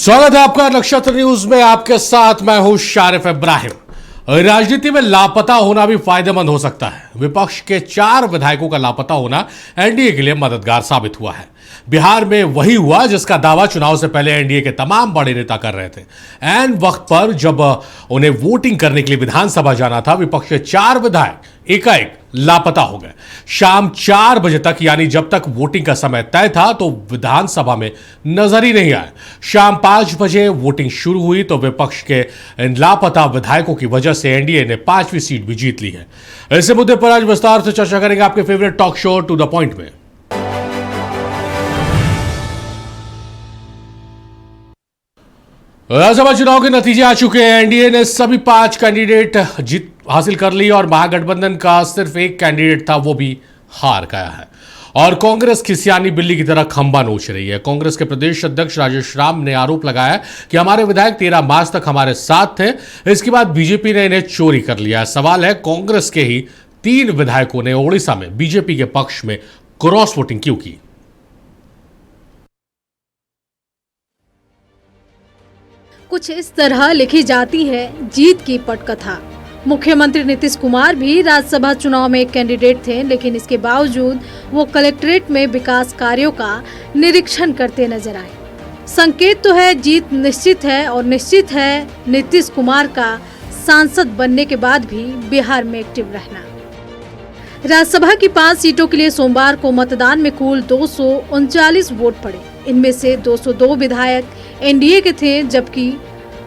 स्वागत है आपका नक्षत्र न्यूज में। आपके साथ मैं हूं शारिफ इब्राहिम। राजनीति में लापता होना भी फायदेमंद हो सकता है। विपक्ष के 4 विधायकों का लापता होना एनडीए के लिए मददगार साबित हुआ है। बिहार में वही हुआ जिसका दावा चुनाव से पहले एनडीए के तमाम बड़े नेता कर रहे थे। ऐन वक्त पर जब उन्हें वोटिंग करने के लिए विधानसभा जाना था, विपक्ष के 4 विधायक एकाएक लापता हो गए। शाम 4 बजे तक, यानी जब तक वोटिंग का समय तय था, तो विधानसभा में नजर ही नहीं आए। शाम 5 बजे वोटिंग शुरू हुई तो विपक्ष के इन लापता विधायकों की वजह से एनडीए ने 5वीं सीट भी जीत ली है। ऐसे मुद्दे पर आज विस्तार से चर्चा करेंगे आपके favourite talk show to the point में। राज्यसभा चुनाव के नतीजे आ चुके हैं। एनडीए ने सभी 5 कैंडिडेट जीत हासिल कर ली और महागठबंधन का सिर्फ एक कैंडिडेट था, वो भी हार गया है। और कांग्रेस खिसियानी बिल्ली की तरह खंबा नोच रही है। कांग्रेस के प्रदेश अध्यक्ष राजेश राम ने आरोप लगाया कि हमारे विधायक 13 मार्च तक हमारे साथ थे, इसके बाद बीजेपी ने इन्हें चोरी कर लिया। सवाल है, कांग्रेस के ही 3 विधायकों ने ओडिशा में बीजेपी के पक्ष में क्रॉस वोटिंग क्यों की? कुछ इस तरह लिखी जाती है जीत की पटकथा। मुख्यमंत्री नीतीश कुमार भी राज्यसभा चुनाव में एक कैंडिडेट थे, लेकिन इसके बावजूद वो कलेक्ट्रेट में विकास कार्यों का निरीक्षण करते नजर आए। संकेत तो है जीत निश्चित है, और निश्चित है नीतीश कुमार का सांसद बनने के बाद भी बिहार में एक्टिव रहना। राज्यसभा की 5 सीटों के लिए सोमवार को मतदान में कुल 239 वोट पड़े। इनमें से 202 विधायक एनडीए के थे, जबकि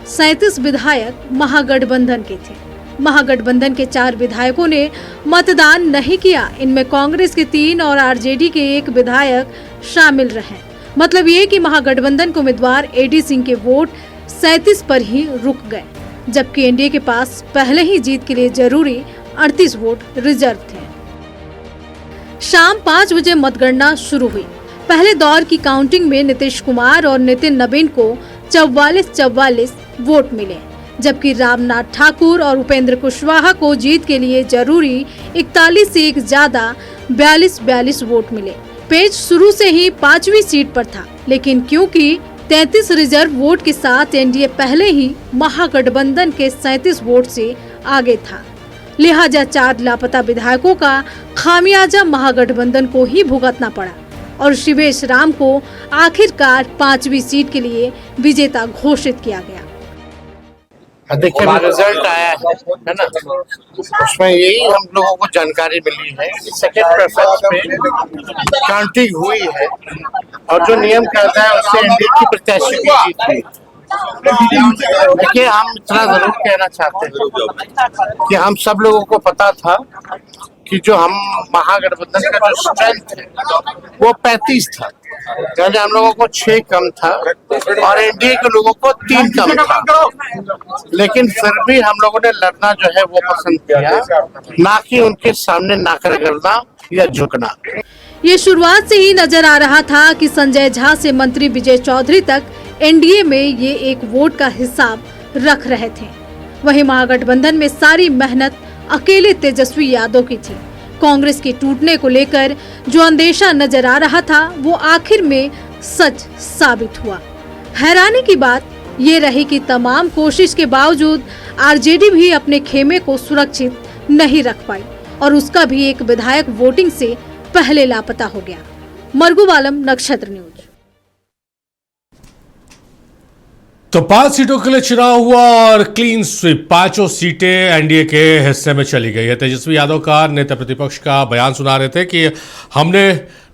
37 विधायक महागठबंधन के थे। महागठबंधन के 4 विधायकों ने मतदान नहीं किया। इनमें कांग्रेस के 3 और आरजेडी के 1 विधायक शामिल रहे। मतलब ये कि महागठबंधन के उम्मीदवार एडी सिंह के वोट 37 पर ही रुक गए, जबकि एनडीए के पास पहले ही जीत के लिए जरूरी 38 वोट रिजर्व थे। शाम 5 बजे मतगणना शुरू हुई। पहले दौर की काउंटिंग में नीतीश कुमार और नितिन नवीन को 44 वोट मिले, जबकि रामनाथ ठाकुर और उपेंद्र कुशवाहा को जीत के लिए जरूरी 41 से एक ज्यादा 42 वोट मिले। पेच शुरू से ही 5वीं सीट पर था, लेकिन क्योंकि 33 रिजर्व वोट के साथ एनडीए पहले ही महागठबंधन के 37 वोट से आगे था, लिहाजा 4 लापता विधायकों का खामियाजा महागठबंधन को ही भुगतना पड़ा और शिवेश राम को आखिरकार 5वीं सीट के लिए विजेता घोषित किया गया। देखिए, रिजल्ट आया है ना, उसमें यही हम लोगों को जानकारी मिली है कि सेकेंड प्रेफरेंस पे काउंटिंग हुई है और जो नियम कहता है उससे एनडीए की प्रत्याशी की जीत हुई। देखिए, हम इतना जरूर कहना चाहते हैं कि हम सब लोगों को पता था कि जो हम महागठबंधन का जो स्ट्रेंथ है वो 35 था, यानी हम लोगों को 6 कम था और एनडीए के लोगों को 3 कम था। लेकिन फिर भी हम लोगों ने लड़ना जो है वो पसंद किया, ना कि उनके सामने नाकर करना या झुकना। ये शुरुआत से ही नजर आ रहा था कि संजय झा से मंत्री विजय चौधरी तक एनडीए में ये एक वोट का हिसाब रख रहे थे। वहीं महागठबंधन में सारी मेहनत अकेले तेजस्वी यादव की थी। कांग्रेस के टूटने को लेकर जो अंदेशा नजर आ रहा था वो आखिर में सच साबित हुआ। हैरानी की बात ये रही कि तमाम कोशिश के बावजूद आरजेडी भी अपने खेमे को सुरक्षित नहीं रख पाई और उसका भी एक विधायक वोटिंग से पहले लापता हो गया। मरगूब आलम, नक्षत्र न्यूज। तो 5 सीटों के लिए चुनाव हुआ और क्लीन स्वीप 5 सीटें एनडीए के हिस्से में चली गई है। तेजस्वी यादव का नेता प्रतिपक्ष का बयान सुना रहे थे कि हमने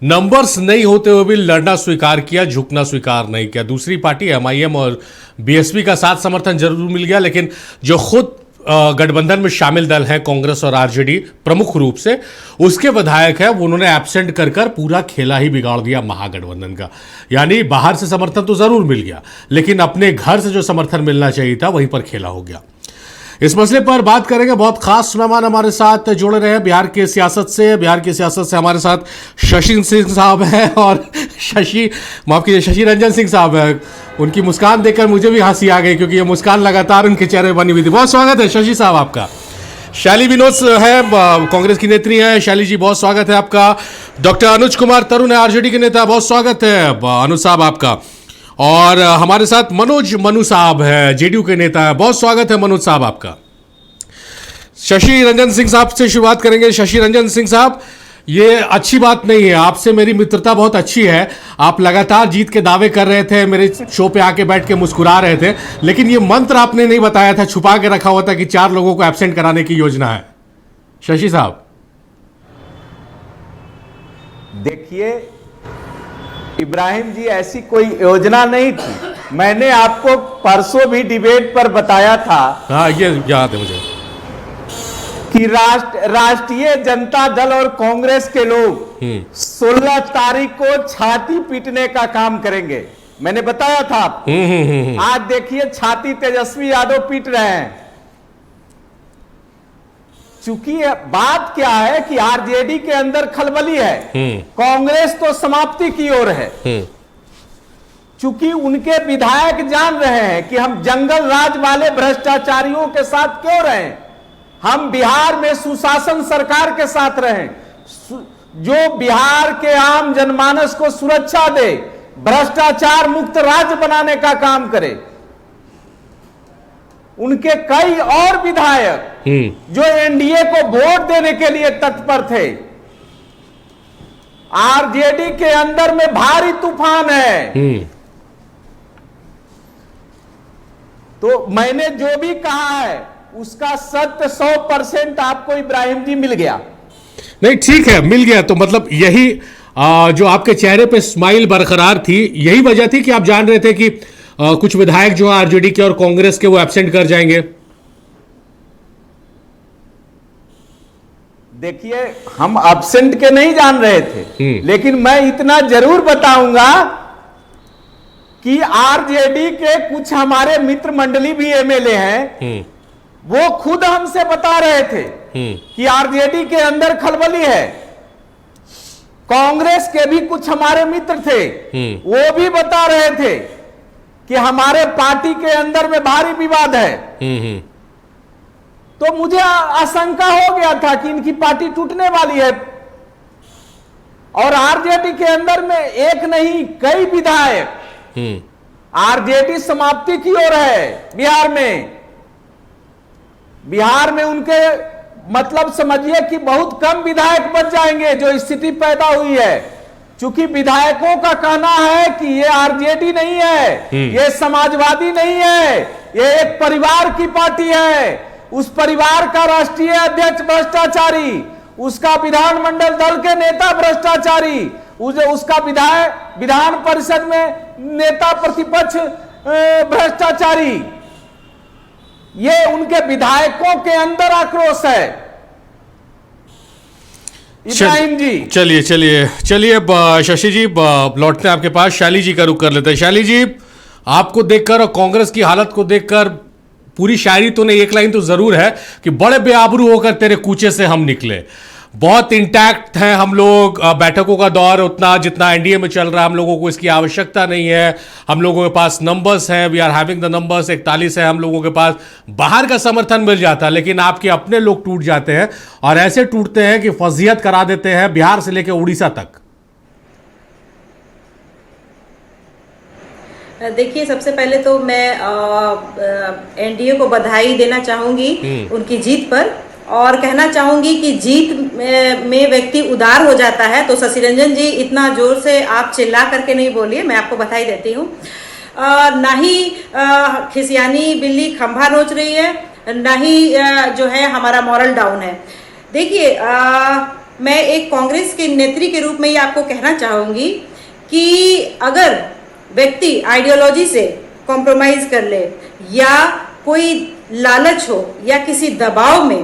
नंबर्स नहीं होते हुए भी लड़ना स्वीकार किया, झुकना स्वीकार नहीं किया। दूसरी पार्टी एमआईएम और बीएसपी का साथ समर्थन जरूर मिल गया, लेकिन जो खुद गठबंधन में शामिल दल हैं कांग्रेस और आरजेडी प्रमुख रूप से, उसके विधायक हैं, वो उन्होंने एब्सेंट कर पूरा खेला ही बिगाड़ दिया महागठबंधन का। यानी बाहर से समर्थन तो जरूर मिल गया, लेकिन अपने घर से जो समर्थन मिलना चाहिए था वहीं पर खेला हो गया। इस मसले पर बात करेंगे। बहुत खास मेहमान हमारे साथ जुड़े रहे बिहार की सियासत से हमारे साथ शशि सिंह साहब हैं और शशि रंजन सिंह साहब हैं। उनकी मुस्कान देखकर मुझे भी हंसी आ गई, क्योंकि ये मुस्कान लगातार उनके चेहरे बनी हुई थी। बहुत स्वागत है शशि साहब आपका। शैली विनोद है, कांग्रेस की नेत्री है। शैली जी, बहुत स्वागत है आपका। डॉक्टर अनुज कुमार तरुण है, आरजेडी के नेता, बहुत स्वागत है अनुज साहब आपका। और हमारे साथ मनोज मनु साहब है, जेडीयू के नेता है। बहुत स्वागत है मनोज साहब आपका। शशि रंजन सिंह साहब से शुरुआत करेंगे। शशि रंजन सिंह साहब, ये अच्छी बात नहीं है, आपसे मेरी मित्रता बहुत अच्छी है। आप लगातार जीत के दावे कर रहे थे, मेरे शो पे आके बैठ के मुस्कुरा रहे थे, लेकिन ये मंत्र आपने नहीं बताया था, छुपा के रखा हुआ था कि 4 लोगों को एब्सेंट कराने की योजना है। शशि साहब, देखिए इब्राहिम जी, ऐसी कोई योजना नहीं थी। मैंने आपको परसों भी डिबेट पर बताया था। हाँ, ये याद है मुझे कि राष्ट्रीय जनता दल और कांग्रेस के लोग 16 तारीख को छाती पीटने का काम करेंगे। मैंने बताया था आपको। आज देखिए छाती तेजस्वी यादव पीट रहे हैं। चूंकि बात क्या है कि आरजेडी के अंदर खलबली है, कांग्रेस तो समाप्ति की ओर है। चूंकि उनके विधायक जान रहे हैं कि हम जंगल राज वाले भ्रष्टाचारियों के साथ क्यों रहें, हम बिहार में सुशासन सरकार के साथ रहें, जो बिहार के आम जनमानस को सुरक्षा दे, भ्रष्टाचार मुक्त राज्य बनाने का काम करे। उनके कई और विधायक जो एनडीए को वोट देने के लिए तत्पर थे। आरजेडी के अंदर में भारी तूफान है। तो मैंने जो भी कहा है उसका सत्य 100% आपको इब्राहिम जी मिल गया। नहीं, ठीक है, मिल गया तो मतलब यही जो आपके चेहरे पे स्माइल बरकरार थी, यही वजह थी कि आप जान रहे थे कि कुछ विधायक जो आरजेडी के और कांग्रेस के वो एब्सेंट कर जाएंगे। देखिए, हम एब्सेंट के नहीं जान रहे थे, लेकिन मैं इतना जरूर बताऊंगा कि आरजेडी के कुछ हमारे मित्र मंडली भी एमएलए हैं, वो खुद हमसे बता रहे थे कि आरजेडी के अंदर खलबली है। कांग्रेस के भी कुछ हमारे मित्र थे, वो भी बता रहे थे कि हमारे पार्टी के अंदर में भारी विवाद है। तो मुझे आशंका हो गया था कि इनकी पार्टी टूटने वाली है। और आरजेडी के अंदर में एक नहीं कई विधायक आरजेडी समाप्ति की ओर है। बिहार में उनके मतलब समझिए कि बहुत कम विधायक बच जाएंगे, जो स्थिति पैदा हुई है। चूंकि विधायकों का कहना है कि ये आरजेडी नहीं है, ये समाजवादी नहीं है, ये एक परिवार की पार्टी है। उस परिवार का राष्ट्रीय अध्यक्ष भ्रष्टाचारी, उसका विधानमंडल दल के नेता भ्रष्टाचारी, उसका विधान परिषद में नेता प्रतिपक्ष भ्रष्टाचारी। ये उनके विधायकों के अंदर आक्रोश है। इब्राहिम जी, चलिए शशि जी, लौटते हैं आपके पास। शैली जी का रुख कर लेते हैं। शैली जी, आपको देखकर और कांग्रेस की हालत को देखकर पूरी शायरी तो नहीं, एक लाइन तो जरूर है कि बड़े बेआबरू होकर तेरे कूचे से हम निकले। बहुत इंटैक्ट हैं हम लोग, बैठकों का दौर उतना जितना एनडीए में चल रहा है, हम लोगों को इसकी आवश्यकता नहीं है। हम लोगों के पास नंबर्स हैं, we are having the numbers, 41 है हम लोगों के पास, बाहर का समर्थन मिल जाता है, लेकिन आपके अपने लोग टूट जाते हैं और ऐसे टूटते हैं कि फजीहत करा देते हैं बिहार से लेकर उड़ीसा तक। देखिए, सबसे पहले तो मैं एनडीए को बधाई देना चाहूंगी उनकी जीत पर, और कहना चाहूंगी कि जीत में व्यक्ति उदार हो जाता है। तो शशि रंजन जी, इतना जोर से आप चिल्ला करके नहीं बोलिए, मैं आपको बधाई देती हूँ। ना ही खिसियानी बिल्ली खंभा नोच रही है, ना ही जो है हमारा मॉरल डाउन है। देखिए, मैं एक कांग्रेस के नेत्री के रूप में ये आपको कहना चाहूंगी कि अगर व्यक्ति आइडियोलॉजी से कॉम्प्रोमाइज कर ले, या कोई लालच हो, या किसी दबाव में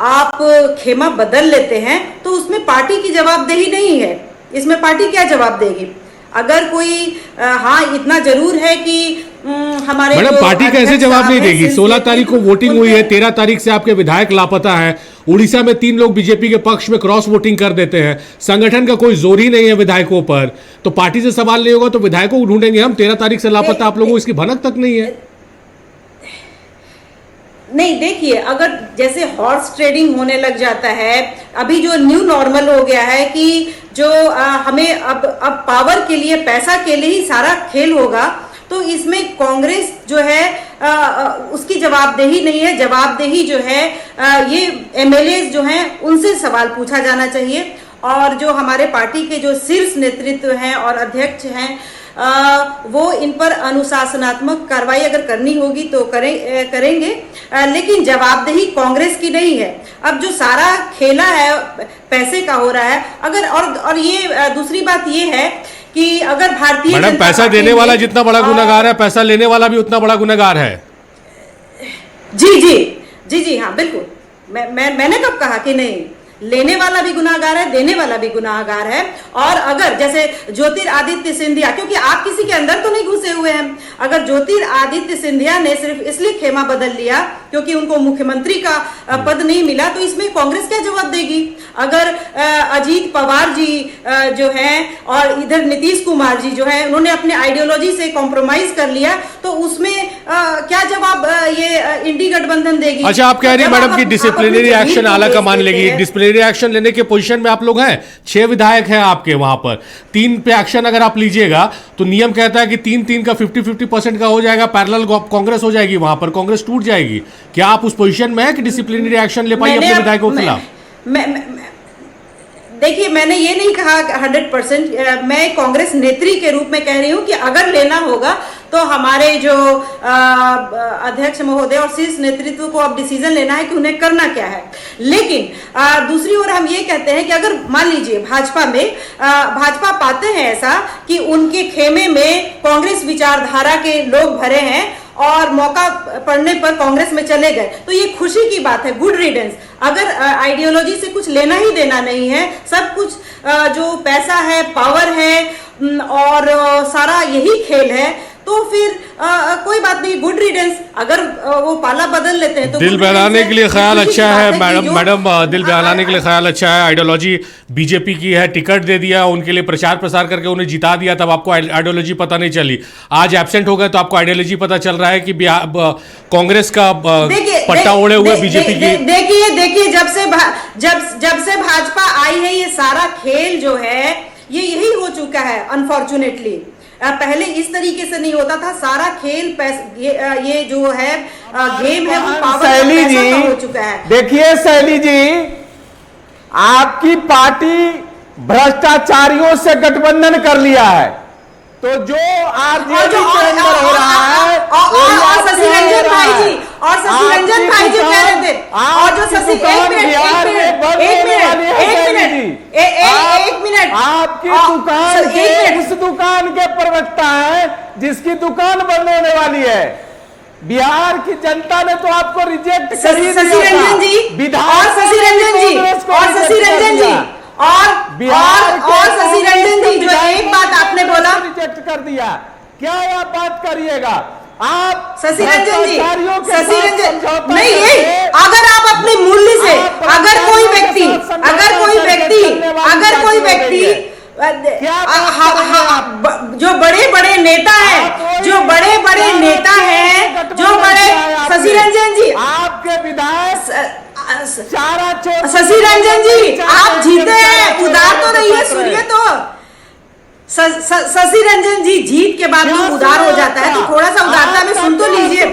आप खेमा बदल लेते हैं, तो उसमें पार्टी की जवाबदेही नहीं है। इसमें पार्टी क्या जवाब देगी? अगर कोई हाँ, इतना जरूर है कि हमारे मैडम, पार्टी कैसे जवाब नहीं देगी? 16 तारीख को वोटिंग हुई है, 13 तारीख से आपके विधायक लापता हैं। उड़ीसा में 3 लोग बीजेपी के पक्ष में क्रॉस वोटिंग कर देते हैं। संगठन का कोई जोर ही नहीं है विधायकों पर, तो पार्टी से सवाल नहीं होगा तो विधायकों को ढूंढेंगे हम। 13 तारीख से लापता आप लोगों को इसकी भनक तक नहीं है। नहीं, देखिए, अगर जैसे हॉर्स ट्रेडिंग होने लग जाता है, अभी जो न्यू नॉर्मल हो गया है कि जो हमें अब पावर के लिए, पैसा के लिए ही सारा खेल होगा, तो इसमें कांग्रेस जो है उसकी जवाबदेही नहीं है। जवाबदेही जो है ये एमएलए जो हैं उनसे सवाल पूछा जाना चाहिए, और जो हमारे पार्टी के जो शीर्ष नेतृत्व हैं और अध्यक्ष हैं वो इन पर अनुशासनात्मक कार्रवाई अगर करनी होगी तो करेंगे, लेकिन जवाबदेही कांग्रेस की नहीं है। अब जो सारा खेला है पैसे का हो रहा है, अगर और ये दूसरी बात ये है कि अगर भारतीय मैडम पैसा देने वाला जितना बड़ा गुनहगार है, पैसा लेने वाला भी उतना बड़ा गुनहगार है। जी हाँ, बिल्कुल। मैंने कब कहा कि नहीं, लेने वाला भी गुनाहगार है, देने वाला भी गुनाहगार है। और अगर जैसे ज्योतिरादित्य सिंधिया, क्योंकि आप किसी के अंदर तो नहीं घुसे हुए हैं, अगर ज्योतिरादित्य सिंधिया ने सिर्फ इसलिए खेमा बदल लिया क्योंकि उनको मुख्यमंत्री का पद नहीं मिला, तो इसमें कांग्रेस क्या जवाब देगी? अगर अजीत पवार जी जो हैं और इधर नीतीश कुमार जी जो हैं, उन्होंने अपने आइडियोलॉजी से कॉम्प्रोमाइज कर लिया, तो उसमें क्या जवाब ये इंडी गठबंधन देगी? अच्छा, आप कह रही है मैडम की डिसिप्लिनरी एक्शन आला कमान लेगी। डिसिप्लिनरी एक्शन लेने के पोजीशन में आप लोग हैं, 6 विधायक हैं आपके, वहां पर 3 पे एक्शन अगर आप लीजिएगा तो नियम कहता है कि 3-3 का 50-50% का हो जाएगा, पैरेलल कांग्रेस हो जाएगी, वहां पर कांग्रेस टूट जाएगी। क्या आप उस पोजीशन में है कि डिसिप्लिनरी एक्शन ले पाइए अपने विधायकों के खिलाफ? देखिए, मैंने ये नहीं कहा 100%, मैं कांग्रेस नेत्री के रूप में कह रही हूं कि अगर लेना होगा तो हमारे जो अध्यक्ष महोदय और शीर्ष नेतृत्व को अब डिसीजन लेना है कि उन्हें करना क्या है। लेकिन दूसरी ओर हम ये कहते हैं कि अगर मान लीजिए भाजपा पाते हैं ऐसा कि उनके खेमे में कांग्रेस विचारधारा के लोग भरे हैं और मौका पड़ने पर कांग्रेस में चले गए, तो ये खुशी की बात है, गुड रिडेंस। अगर आइडियोलॉजी से कुछ लेना ही देना नहीं है, सब कुछ जो पैसा है, पावर है और सारा यही खेल है, तो फिर कोई बात नहीं, गुड रिडेंस। अगर वो पाला बदल लेते हैं तो दिल बहलाने के लिए ख्याल अच्छा है मैडम, दिल बहलाने के लिए ख्याल अच्छा है। आइडियोलॉजी बीजेपी की है, टिकट दे दिया उनके लिए, प्रचार प्रसार करके उन्हें जिता दिया, तब आपको आइडियोलॉजी पता नहीं चली। आज एब्सेंट हो गए तो आपको आइडियोलॉजी पता चल रहा है कि कांग्रेस का पट्टा ओढ़े हुए बीजेपी की। देखिए, जब से भाजपा आई है, ये सारा खेल जो है ये यही हो चुका है। अनफॉर्चुनेटली पहले इस तरीके से नहीं होता था, सारा खेल ये जो है गेम है वो पावर का हो चुका है। देखिए शैली जी, आपकी पार्टी भ्रष्टाचारियों से गठबंधन कर लिया है, तो जो आरजेडी के अंदर हो रहा है, और शशि रंजन भाई जी जो कह रहे थे, और जो शशि एक मिनट आपकी दुकान के उस दुकान के प्रवक्ता है जिसकी दुकान बंद होने वाली है। बिहार की जनता ने तो आपको रिजेक्ट कर ही दिया। शशि रंजन जी और शशि रंजन जी जो एक बात आपने बोला, रिजेक्ट कर दिया, क्या आप बात करिएगा आप? शशि रंजन नहीं, अगर आप अपने मूल्य से, अगर कोई व्यक्ति जो बड़े नेता हैं, जो बड़े शशि रंजन जी, आपके विधायक शशि रंजन जी आप जीते हैं, उदार तो नहीं है, सुनिए तो। शशि रंजन जी जीत के बाद जो उदार हो जाता है, तो थोड़ा सा उदारता में सुन तो लीजिए।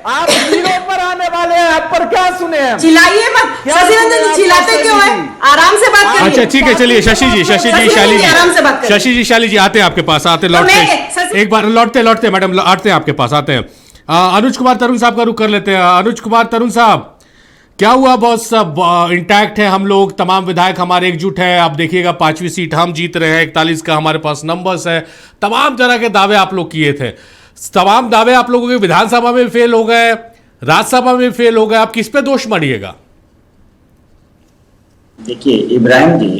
आप जीरो पर आने वाले हैं, आप पर क्या सुने हैं? चिल्लाइए मत, शशि रंजन जी चिल्लाते क्यों है? आराम से बात करिए। अच्छा ठीक है, चलिए शशि जी आराम से बात करिए। शाली जी आते हैं आपके पास, एक बार लौटते मैडम, आते हैं आपके पास, आते हैं। अनुज कुमार तरुण साहब का रुख कर लेते हैं। अनुज कुमार तरुण साहब, क्या हुआ बॉस? सब इंटैक्ट है, हम लोग तमाम विधायक हमारे एकजुट हैं। आप देखिएगा 5वीं सीट हम जीत रहे हैं, 41 का हमारे पास नंबर्स है। तमाम तरह के दावे आप लोग किए थे, तमाम दावे आप लोगों के विधानसभा में फेल हो गए, राज्यसभा में फेल हो गए। आप किस पे दोष मढ़िएगा? देखिए इब्राहिम जी,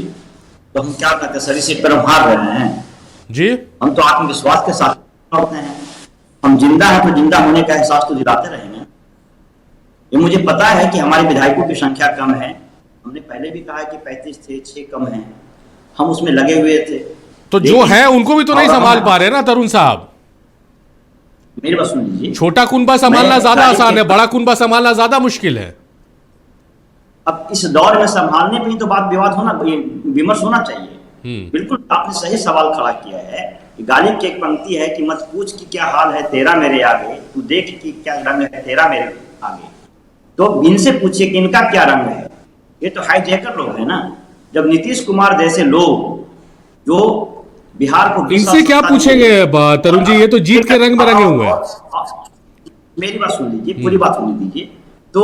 तो हम क्या कहते हैं, सारी सीट पर हम हार रहे हैं जी। हम तो आत्मविश्वास के साथ होते हैं, हम जिंदा हैं तो जिंदा होने का एहसास तो दिलाते रहेंगे। ये मुझे पता है कि हमारे विधायकों की संख्या कम है, हमने पहले भी कहा कि 35 थे, 6 कम हैं, हम उसमें लगे हुए थे। तो जो है उनको भी तो नहीं संभाल पा रहे ना तरुण साहब। मेरी बात सुन लीजिए। छोटा कुनबा संभालना मैं ज्यादा गाली आसान के- है, बड़ा कुनबा संभालना ज्यादा मुश्किल है। अब इस दौर में संभालने पे ही तो बात विवाद होना, विमर्श होना चाहिए। बिल्कुल आपने सही सवाल खड़ा किया है। गालिब की एक पंक्ति है कि मत पूछ कि क्या हाल है तेरा मेरे आगे, तू देख कि क्या रंग है तेरा मेरे आगे। तो इनसे पूछिए कि इनका क्या रंग है। ये तो हाईजैकर लोग है ना। जब नीतीश कुमार जैसे लोग जो बिहार को इनसे क्या पूछेंगे तरुण जी, ये तो जीत के रंग में रंगे हुए हैं। मेरी बात सुन लीजिए, पूरी बात सुन लीजिए। तो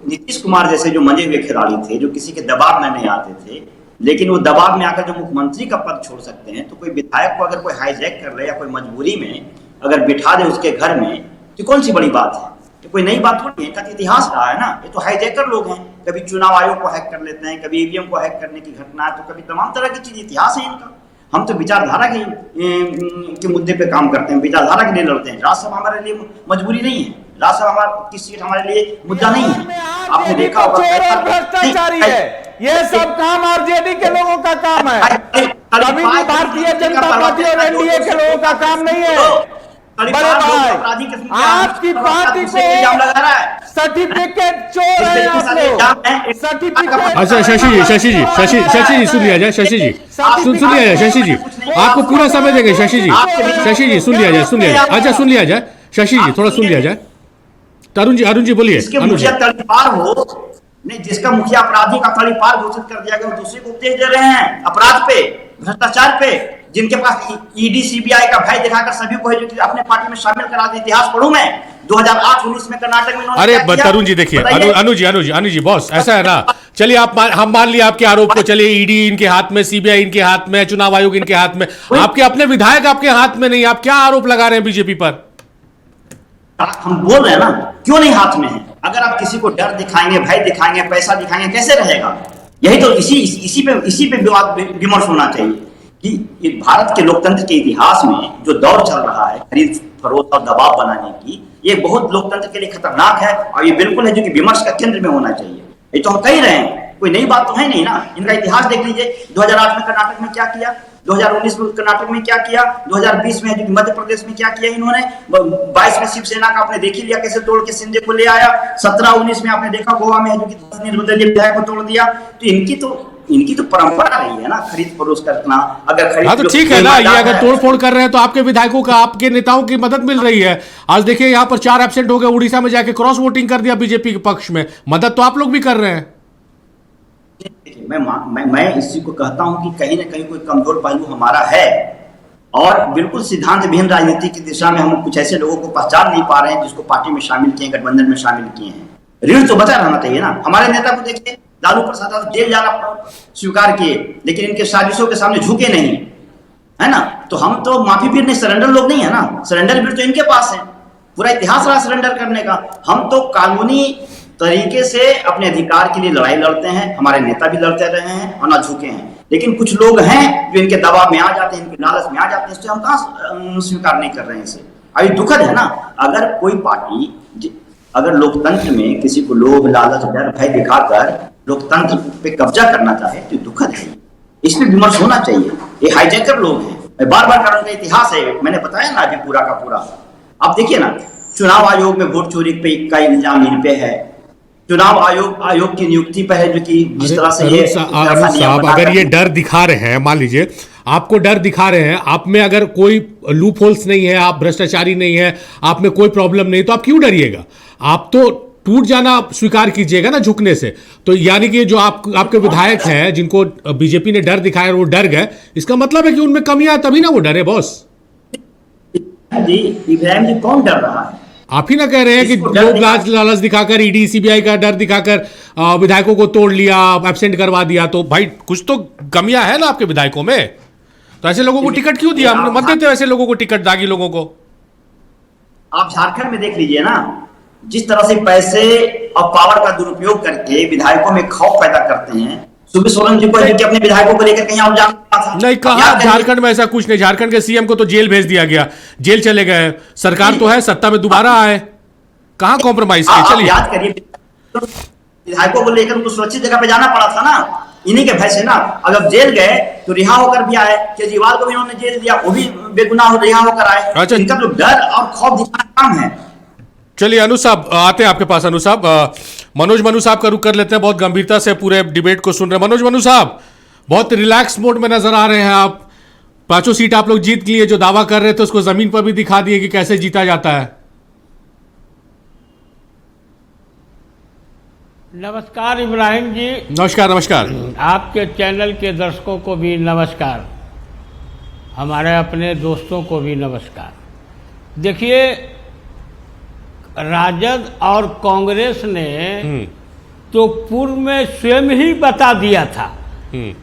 नीतीश कुमार जैसे जो मंजे हुए खिलाड़ी थे, जो किसी के दबाव में नहीं आते थे, लेकिन वो दबाव में आकर जो मुख्यमंत्री का पद छोड़ सकते हैं, तो कोई विधायक को अगर कोई हाईजैक कर ले या कोई मजबूरी में अगर बिठा दे उसके घर में, तो कौन सी बड़ी बात है। तो कोई नई बात थोड़ी है, इनका इतिहास रहा है ना। ये तो हाईजैकर लोग हैं। कभी चुनाव आयोग को हैक कर लेते हैं, कभी ईवीएम को हैक करने की घटना है, तो कभी तमाम तरह की चीज इतिहास है इनका। हम तो विचारधारा के मुद्दे पे काम करते हैं, विचारधारा के लिए लड़ते हैं। राज्यसभा हमारे लिए मजबूरी नहीं है, राज्यसभा हमारा की सीट हमारे लिए मुद्दा नहीं है। आपने देखा होगा चोर और भ्रष्टाचारी है, ये सब काम आरजेडी के लोगों का काम है, कभी भी भारतीय जनता पार्टी और एनडीए के लोगों का काम नहीं है। बड़े भाई, आपकी पार्टी को सर्टिफिकेट चोर है आप लोग, सर्टिफिकेट। अच्छा शशि जी सुन लिया जाए। शशि जी सुन लिया जाए। शशि जी आपको पूरा समय देंगे। शशि जी सुन लिया जाए। अच्छा सुन लिया जाए। शशि जी थोड़ा सुन लिया जाए। अरुण जी बोलिए। जिसके मुखिया तड़ीपार हो, नहीं जिसका मुखिया अपराधी का तड़ीपार घोषित कर दिया गया, दूसरे को उपदेश दे रहे हैं अपराध पे, भ्रष्टाचार पे। जिनके पास ईडी सीबीआई का भय दिखाकर सभी को है जो कि अपने पार्टी में शामिल करा दे। इतिहास पढ़ूं मैं 2008-19 में कर्नाटक में। अरे तरुण जी देखिए, अनु जी बॉस ऐसा है ना, चलिए हम मान लिया आपके आरोप को, चलिए ईडी इनके हाथ में, सीबीआई इनके हाथ में, चुनाव आयोग इनके हाथ में, आपके अपने विधायक आपके हाथ में नहीं, आप क्या आरोप लगा रहे हैं बीजेपी पर? हम बोल रहे हैं ना, क्यों नहीं हाथ में है। अगर आप किसी को डर दिखाएंगे, भय दिखाएंगे, पैसा दिखाएंगे, कैसे रहेगा। यही तो इसी पे विमर्श होना चाहिए कि भारत के लोकतंत्र के इतिहास में जो दौर चल रहा है खरीद फरोख्त और दबाव बनाने की, ये बहुत लोकतंत्र के लिए खतरनाक है। और ये बिल्कुल है जो कि विमर्श का केंद्र में होना चाहिए। ये तो हम कह रहे हैं, कोई नई बात तो है नहीं ना। इनका इतिहास देख लीजिए, 2008 में कर्नाटक में क्या किया, 2019 में कर्नाटक में क्या किया, 2020 में जो मध्य प्रदेश में क्या किया इन्होंने, 22 में शिवसेना का आपने देख ही लिया कैसे तोड़ के शिंदे को ले आया, 17-19 में आपने देखा गोवा में जो कि 10 निर्दलीय विधायक को तोड़ दिया। तो इनकी तो परंपरा रही है ना खरीद फरोख्त करना। अगर खरीद, हाँ तो ठीक है ना, ये अगर तोड़ फोड़ कर रहे हैं तो आपके विधायकों का, आपके नेताओं की मदद मिल रही है। आज देखिए यहाँ पर 4 एब्सेंट हो गए, उड़ीसा में जाके क्रॉस वोटिंग कर दिया बीजेपी के पक्ष में, मदद तो आप लोग भी कर रहे हैं। मैं इसी को कहता हूं कि कहीं ना कहीं कोई कमजोर पहलू हमारा है, और बिल्कुल सिद्धांत विहीन राजनीति की दिशा में हम कुछ ऐसे लोगों को पहचान नहीं पा रहे हैं जिसको पार्टी में शामिल किए, गठबंधन में शामिल किए हैं। ऋण तो बचा रहना चाहिए ना। हमारे नेता को देखिए, लालू प्रसाद जेल जाना स्वीकार किए, लेकिन इनके साजिशों के सामने झुके नहीं, है ना। तो हम तो माफी वीर नहीं, सरेंडर लोग नहीं है ना। सरेंडर वीर तो इनके पास है, पूरा इतिहास रहा सरेंडर करने का। हम तो कानूनी तरीके से अपने अधिकार के लिए लड़ाई लड़ते हैं, हमारे नेता भी लड़ते रहे हैं और ना झुके हैं। लेकिन कुछ लोग हैं जो इनके दबाव में आ जाते हैं, इनके लालच में आ जाते हैं, इससे हम कहाँ स्वीकार नहीं कर रहे हैं इसे। अभी दुखद है ना, अगर कोई पार्टी अगर लोकतंत्र में किसी को लोभ लालच डर भय दिखाकर लोकतंत्र पे कब्जा करना चाहे तो दुखद है। इसमें विमर्श होना चाहिए। ये हाईजैकर लोग हैं, मैं बार बार कारण का इतिहास है, मैंने बताया ना अभी पूरा का पूरा। आप देखिए ना, चुनाव आयोग में वोट चोरी का इल्जाम इन पे है, चुनाव आयोग की नियुक्ति पर है, जो कि जिस तरह से ये साहब अगर ये डर दिखा रहे हैं, मान लीजिए आपको डर दिखा रहे हैं, आप में अगर कोई लूप होल्स नहीं है, आप भ्रष्टाचारी नहीं है, आप में कोई प्रॉब्लम नहीं, तो आप क्यों डरिएगा? आप तो टूट जाना स्वीकार कीजिएगा ना झुकने से। तो यानी कि जो आपके विधायक हैं जिनको बीजेपी ने डर दिखाया वो डर गए, इसका मतलब है कि उनमें कमियां, तभी ना वो डरे। बॉस जी, इब्राहिम जी कौन डर रहा है? आप ही ना कह रहे हैं कि लोग लालच दिखाकर, ईडी सीबीआई का डर दिखाकर विधायकों को तोड़ लिया, एब्सेंट करवा दिया। तो भाई कुछ तो कमियां है ना आपके विधायकों में, तो ऐसे लोगों को टिकट क्यों दिया? हमने मत देते ऐसे लोगों को टिकट, दागी लोगों को। आप झारखंड में देख लीजिए ना, जिस तरह से पैसे और पावर का दुरुपयोग करके विधायकों में खौफ पैदा करते हैं। सुबह सोरेन जी को अपने विधायकों को लेकर कहीं और जाना था नहीं, कहा झारखंड में ऐसा कुछ नहीं। झारखंड के सीएम को तो जेल भेज दिया गया, जेल चले गए। सरकार तो है, सत्ता में दोबारा आए, कहां कॉम्प्रोमाइज किया? चलिए याद करिए, विधायकों को लेकर उनको सुरक्षित जगह पे जाना पड़ा था ना। इन्हीं के भय से ना, अगर जेल गए तो रिहा होकर भी आए। केजरीवाल को भी उन्होंने जेल दिया, वो भी बेगुनाह रिहा होकर आए। अच्छा। इनका जो डर और खौफ दिखाना काम है। चलिए अनु साहब आते हैं आपके पास। अनु साहब, मनोज साहब का रुख कर लेते हैं, बहुत गंभीरता से पूरे डिबेट को सुन रहे हैं। मनोज साहब, बहुत रिलैक्स मोड में नजर आ रहे हैं आप। 5 सीट आप लोग जीत लिए, जो दावा कर रहे थे उसको जमीन पर भी दिखा दिए कि कैसे जीता जाता है। नमस्कार इब्राहिम जी। नमस्कार। नमस्कार। आपके चैनल के दर्शकों को भी नमस्कार, हमारे अपने दोस्तों को भी नमस्कार। देखिए, राजद और कांग्रेस ने तो पूर्व में स्वयं ही बता दिया था।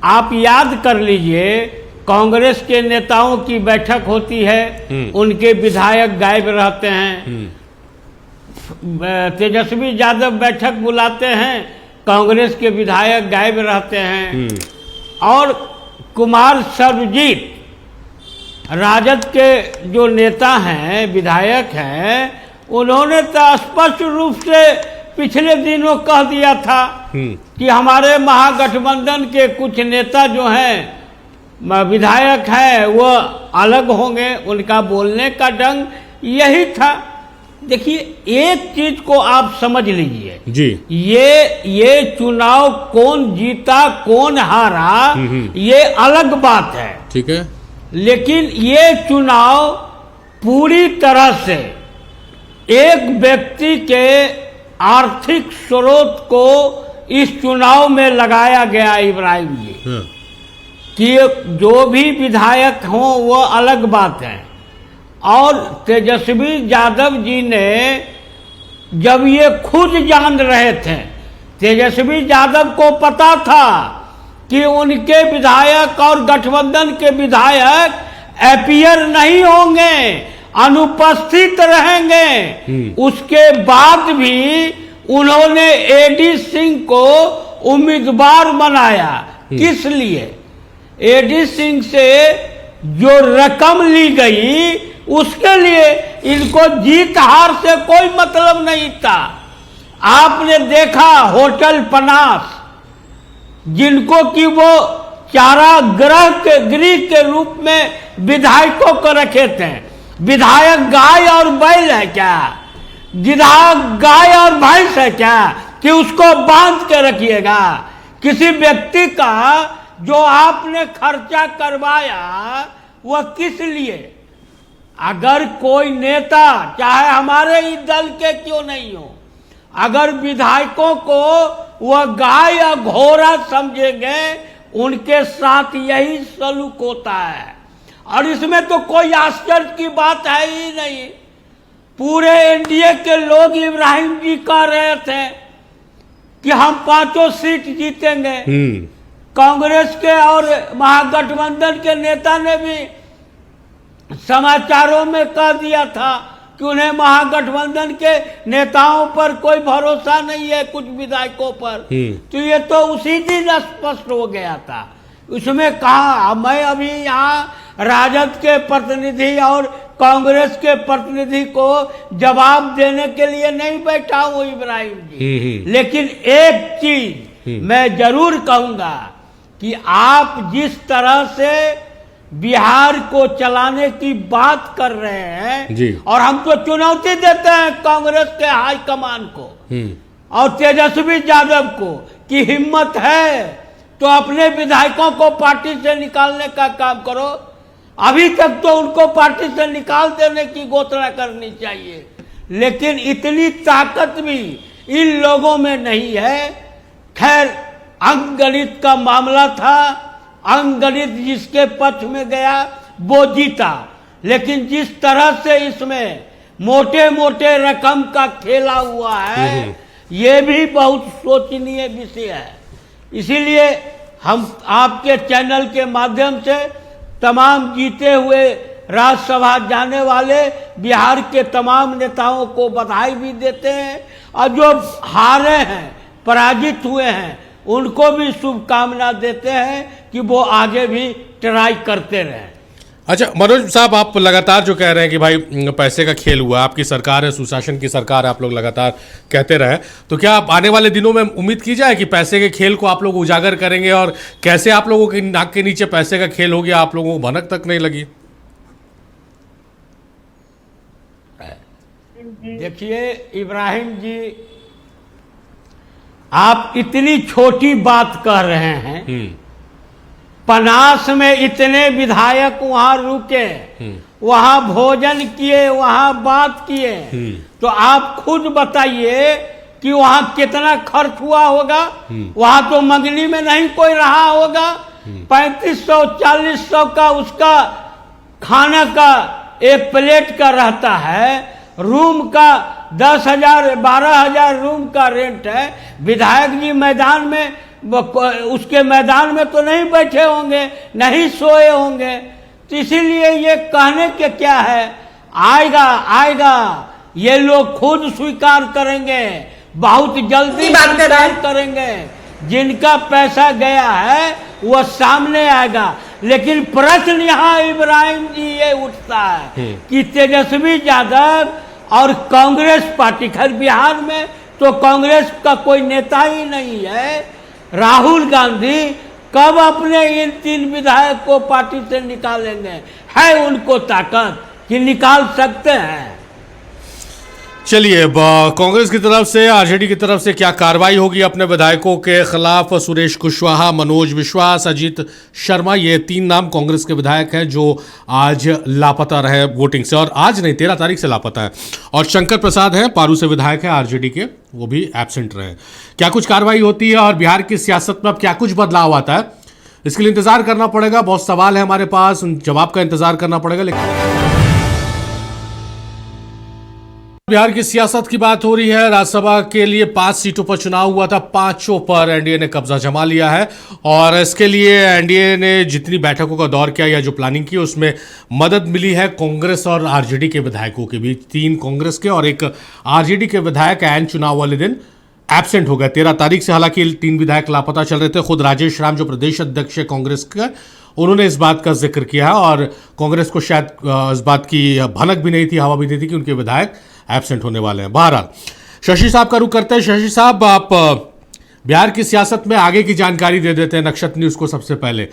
आप याद कर लीजिए, कांग्रेस के नेताओं की बैठक होती है, उनके विधायक गायब रहते हैं। तेजस्वी यादव बैठक बुलाते हैं, कांग्रेस के विधायक गायब रहते हैं। और कुमार सर्वजीत, राजद के जो नेता हैं, विधायक हैं, उन्होंने तो स्पष्ट रूप से पिछले दिनों कह दिया था कि हमारे महागठबंधन के कुछ नेता जो हैं, विधायक हैं, वो अलग होंगे। उनका बोलने का ढंग यही था। देखिए, एक चीज को आप समझ लीजिए जी, ये चुनाव कौन जीता कौन हारा ये अलग बात है, ठीक है, लेकिन ये चुनाव पूरी तरह से एक व्यक्ति के आर्थिक स्रोत को इस चुनाव में लगाया गया। इब्राहिम जी, कि जो भी विधायक हों वो अलग बात है, और तेजस्वी यादव जी ने जब ये खुद जान रहे थे, तेजस्वी यादव को पता था कि उनके विधायक और गठबंधन के विधायक अपीयर नहीं होंगे, अनुपस्थित रहेंगे। उसके बाद भी उन्होंने एडी सिंह को उम्मीदवार बनाया। किस लिए? एडी सिंह से जो रकम ली गई उसके लिए। इनको जीत हार से कोई मतलब नहीं था। आपने देखा होटल पनास, जिनको कि वो चारा गृह के रूप में विधायकों को रखे थे। विधायक गाय और बैल है क्या? विधायक गाय और भैंस है क्या कि उसको बांध के रखिएगा? किसी व्यक्ति का जो आपने खर्चा करवाया वह किस लिए? अगर कोई नेता, चाहे हमारे ही दल के क्यों नहीं हो, अगर विधायकों को वह गाय या घोड़ा समझेंगे, उनके साथ यही सलूक होता है। और इसमें तो कोई आश्चर्य की बात है ही नहीं। पूरे एनडीए के लोग इब्राहिम जी कह रहे थे कि हम 5 सीट जीतेंगे। कांग्रेस के और महागठबंधन के नेता ने भी समाचारों में कह दिया था कि उन्हें महागठबंधन के नेताओं पर कोई भरोसा नहीं है, कुछ विधायकों पर। तो ये तो उसी दिन स्पष्ट हो गया था। उसमें कहा, मैं अभी यहाँ राजद के प्रतिनिधि और कांग्रेस के प्रतिनिधि को जवाब देने के लिए नहीं बैठा हूँ इब्राहिम जी। लेकिन एक चीज मैं जरूर कहूंगा कि आप जिस तरह से बिहार को चलाने की बात कर रहे हैं जी, और हम तो चुनौती देते हैं कांग्रेस के हाईकमान को और तेजस्वी यादव को कि हिम्मत है तो अपने विधायकों को पार्टी से निकालने का काम करो। अभी तक तो उनको पार्टी से निकाल देने की घोषणा करनी चाहिए, लेकिन इतनी ताकत भी इन लोगों में नहीं है। खैर, अंकगणित का मामला था, अंकगणित जिसके पक्ष में गया वो जीता, लेकिन जिस तरह से इसमें मोटे मोटे रकम का खेला हुआ है, ये भी बहुत सोचनीय विषय है। इसीलिए हम आपके चैनल के माध्यम से तमाम जीते हुए राज्यसभा जाने वाले बिहार के तमाम नेताओं को बधाई भी देते हैं, और जो हारे हैं, पराजित हुए हैं, उनको भी शुभकामना देते हैं कि वो आगे भी ट्राई करते रहें। अच्छा मनोज साहब, आप लगातार जो कह रहे हैं कि भाई पैसे का खेल हुआ, आपकी सरकार है, सुशासन की सरकार है, आप लोग लगातार कहते रहे, तो क्या आप आने वाले दिनों में उम्मीद की जाए कि पैसे के खेल को आप लोग उजागर करेंगे, और कैसे आप लोगों की नाक के नीचे पैसे का खेल हो गया, आप लोगों को भनक तक नहीं लगी? देखिए इब्राहिम जी, आप इतनी छोटी बात कह रहे हैं। पनास में इतने विधायक वहां रुके, वहां भोजन किए, वहां बात किए, तो आप खुद बताइए कि वहां कितना खर्च हुआ होगा। वहां तो मंगनी में नहीं कोई रहा होगा। 3500 4000 का उसका खाना का एक प्लेट का रहता है, रूम का 10,000 12,000 रूम का रेंट है। विधायक जी मैदान में, उसके मैदान में तो नहीं बैठे होंगे, नहीं सोए होंगे। तो इसीलिए ये कहने के क्या है, आएगा आएगा, ये लोग खुद स्वीकार करेंगे, बहुत जल्दी स्वीकार करेंगे। जिनका पैसा गया है वो सामने आएगा। लेकिन प्रश्न यहाँ इब्राहिम जी ये उठता है कि तेजस्वी यादव और कांग्रेस पार्टी, खैर बिहार में तो कांग्रेस का कोई नेता ही नहीं है, राहुल गांधी कब अपने इन 3 विधायक को पार्टी से निकालेंगे? है उनको ताकत कि निकाल सकते हैं। चलिए, कांग्रेस की तरफ से, आरजेडी की तरफ से क्या कार्रवाई होगी अपने विधायकों के खिलाफ? सुरेश कुशवाहा, मनोज विश्वास, अजीत शर्मा, ये 3 नाम कांग्रेस के विधायक हैं जो आज लापता रहे वोटिंग से, और आज नहीं 13 तारीख से लापता है। और शंकर प्रसाद हैं, पारू से विधायक हैं आरजेडी के, वो भी एब्सेंट रहे। क्या कुछ कार्रवाई होती है और बिहार की सियासत में अब क्या कुछ बदलाव आता है, इसके लिए इंतजार करना पड़ेगा। बहुत सवाल है हमारे पास, उन जवाब का इंतजार करना पड़ेगा। लेकिन बिहार की सियासत की बात हो रही है। राज्यसभा के लिए 5 सीटों पर चुनाव हुआ था, 5 पर एनडीए ने कब्जा जमा लिया है, और इसके लिए एनडीए ने जितनी बैठकों का दौर किया या जो प्लानिंग की, उसमें मदद मिली है कांग्रेस और आरजेडी के विधायकों के बीच। 3 कांग्रेस के और 1 आरजेडी के विधायक ऐन चुनाव वाले दिन एब्सेंट हो गए। 13 तारीख से हालांकि 3 विधायक लापता चल रहे थे। खुद राजेश राम, जो प्रदेश अध्यक्ष है कांग्रेस का, उन्होंने इस बात का जिक्र किया है, और कांग्रेस को शायद इस बात की भनक भी नहीं थी, हवा भी नहीं थी कि उनके विधायक एब्सेंट होने वाले हैं। बहरहाल शशि साहब का रुख करते हैं। शशि साहब, आप बिहार की सियासत में आगे की जानकारी दे देते हैं नक्षत्र न्यूज़ को। सबसे पहले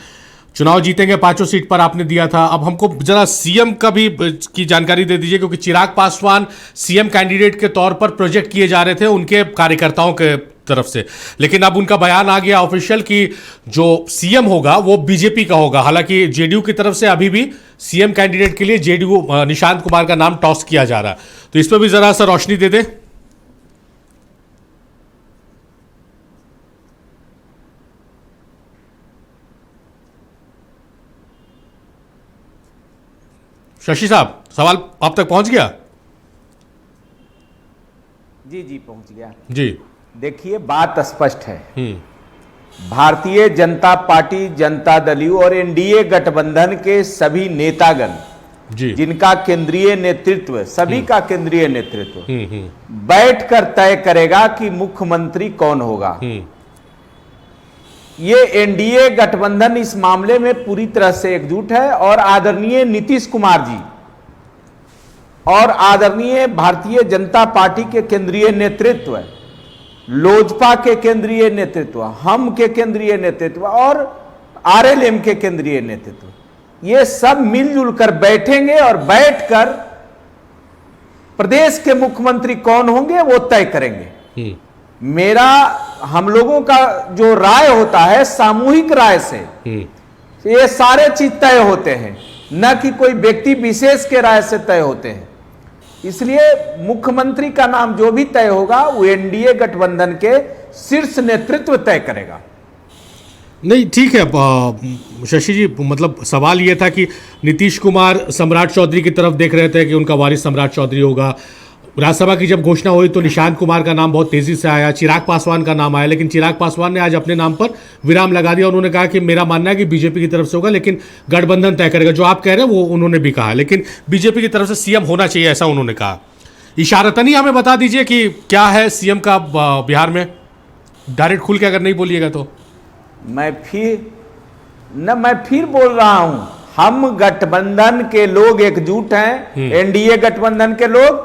चुनाव जीतेंगे 5 सीट पर आपने दिया था, अब हमको जरा सीएम का भी की जानकारी दे दीजिए, क्योंकि चिराग पासवान सीएम कैंडिडेट के तौर पर प्रोजेक्ट किए जा रहे थे उनके कार्यकर्ताओं के तरफ से, लेकिन अब उनका बयान आ गया ऑफिशियल कि जो सीएम होगा वो बीजेपी का होगा। हालांकि जेडीयू की तरफ से अभी भी सीएम कैंडिडेट के लिए जेडीयू निशांत कुमार का नाम टॉस किया जा रहा है, तो इस पर भी जरा सा रोशनी दे दे। शशि साहब, सवाल आप तक पहुंच गया? जी पहुंच गया जी। देखिए, बात स्पष्ट है। भारतीय जनता पार्टी, जनता दल यू और एनडीए गठबंधन के सभी नेतागण जी, जिनका केंद्रीय नेतृत्व, सभी का केंद्रीय नेतृत्व बैठकर तय करेगा कि मुख्यमंत्री कौन होगा। ये एनडीए गठबंधन इस मामले में पूरी तरह से एकजुट है, और आदरणीय नीतीश कुमार जी और आदरणीय भारतीय जनता पार्टी के केंद्रीय नेतृत्व, लोजपा के केंद्रीय नेतृत्व, हम के केंद्रीय नेतृत्व और आरएलएम के केंद्रीय नेतृत्व, ये सब मिलजुल कर बैठेंगे और बैठकर प्रदेश के मुख्यमंत्री कौन होंगे वो तय करेंगे। मेरा, हम लोगों का जो राय होता है सामूहिक राय से, ये सारे चीज तय होते हैं, न कि कोई व्यक्ति विशेष के राय से तय होते हैं। इसलिए मुख्यमंत्री का नाम जो भी तय होगा वो एनडीए गठबंधन के शीर्ष नेतृत्व तय करेगा। नहीं, ठीक है शशि जी, मतलब सवाल ये था कि नीतीश कुमार सम्राट चौधरी की तरफ देख रहे थे कि उनका वारिस सम्राट चौधरी होगा। राज्यसभा की जब घोषणा हुई तो निशांत कुमार का नाम बहुत तेजी से आया, चिराग पासवान का नाम आया, लेकिन चिराग पासवान ने आज अपने नाम पर विराम लगा दिया। उन्होंने कहा कि मेरा मानना है कि बीजेपी की तरफ से होगा, लेकिन गठबंधन तय करेगा। जो आप कह रहे हैं वो उन्होंने भी कहा, लेकिन बीजेपी की तरफ से सीएम होना चाहिए, ऐसा उन्होंने कहा। इशारतन ही हमें बता दीजिए कि क्या है सीएम का बिहार में, डायरेक्ट खुल के अगर नहीं बोलिएगा तो। मैं फिर बोल रहा हूं, हम गठबंधन के लोग एकजुट हैं, एनडीए गठबंधन के लोग,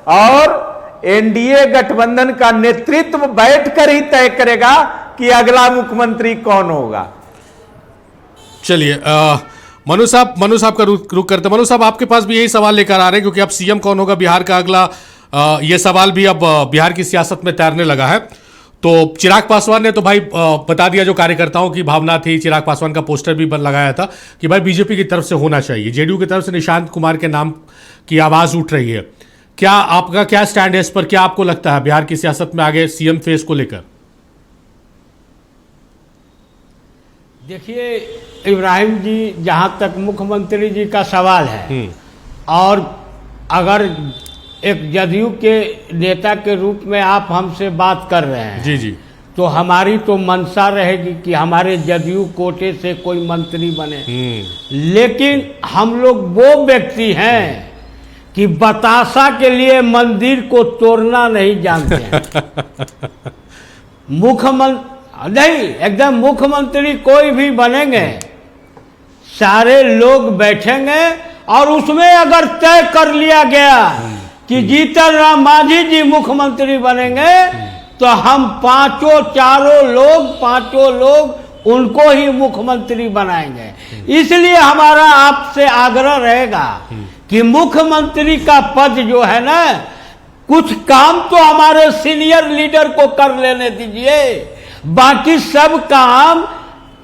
और एनडीए गठबंधन का नेतृत्व बैठकर ही तय करेगा कि अगला मुख्यमंत्री कौन होगा। चलिए मनु साहब का रुख करते। मनु साहब, आपके पास भी यही सवाल लेकर आ रहे हैं, क्योंकि अब सीएम कौन होगा बिहार का अगला, ये सवाल भी अब बिहार की सियासत में तैरने लगा है। तो चिराग पासवान ने तो भाई बता दिया, जो कार्यकर्ताओं की भावना थी, चिराग पासवान का पोस्टर भी लगाया था कि भाई बीजेपी की तरफ से होना चाहिए, जेडीयू की तरफ से निशांत कुमार के नाम की आवाज उठ रही है। क्या आपका क्या स्टैंड है इस पर? क्या आपको लगता है बिहार की सियासत में आगे सीएम फेस को लेकर? देखिए इब्राहिम जी, जहां तक मुख्यमंत्री जी का सवाल है, और अगर एक जदयू के नेता के रूप में आप हमसे बात कर रहे हैं, जी जी, तो हमारी तो मंशा रहेगी कि हमारे जदयू कोटे से कोई मंत्री बने। लेकिन हम लोग वो व्यक्ति हैं कि बतासा के लिए मंदिर को तोड़ना नहीं जानते हैं। मुख्यमंत्री नहीं, एकदम मुख्यमंत्री कोई भी बनेंगे, सारे लोग बैठेंगे और उसमें अगर तय कर लिया गया कि जीतन राम मांझी जी मुख्यमंत्री बनेंगे, तो हम पांचों लोग उनको ही मुख्यमंत्री बनाएंगे। इसलिए हमारा आपसे आग्रह रहेगा कि मुख्यमंत्री का पद जो है ना, कुछ काम तो हमारे सीनियर लीडर को कर लेने दीजिए, बाकी सब काम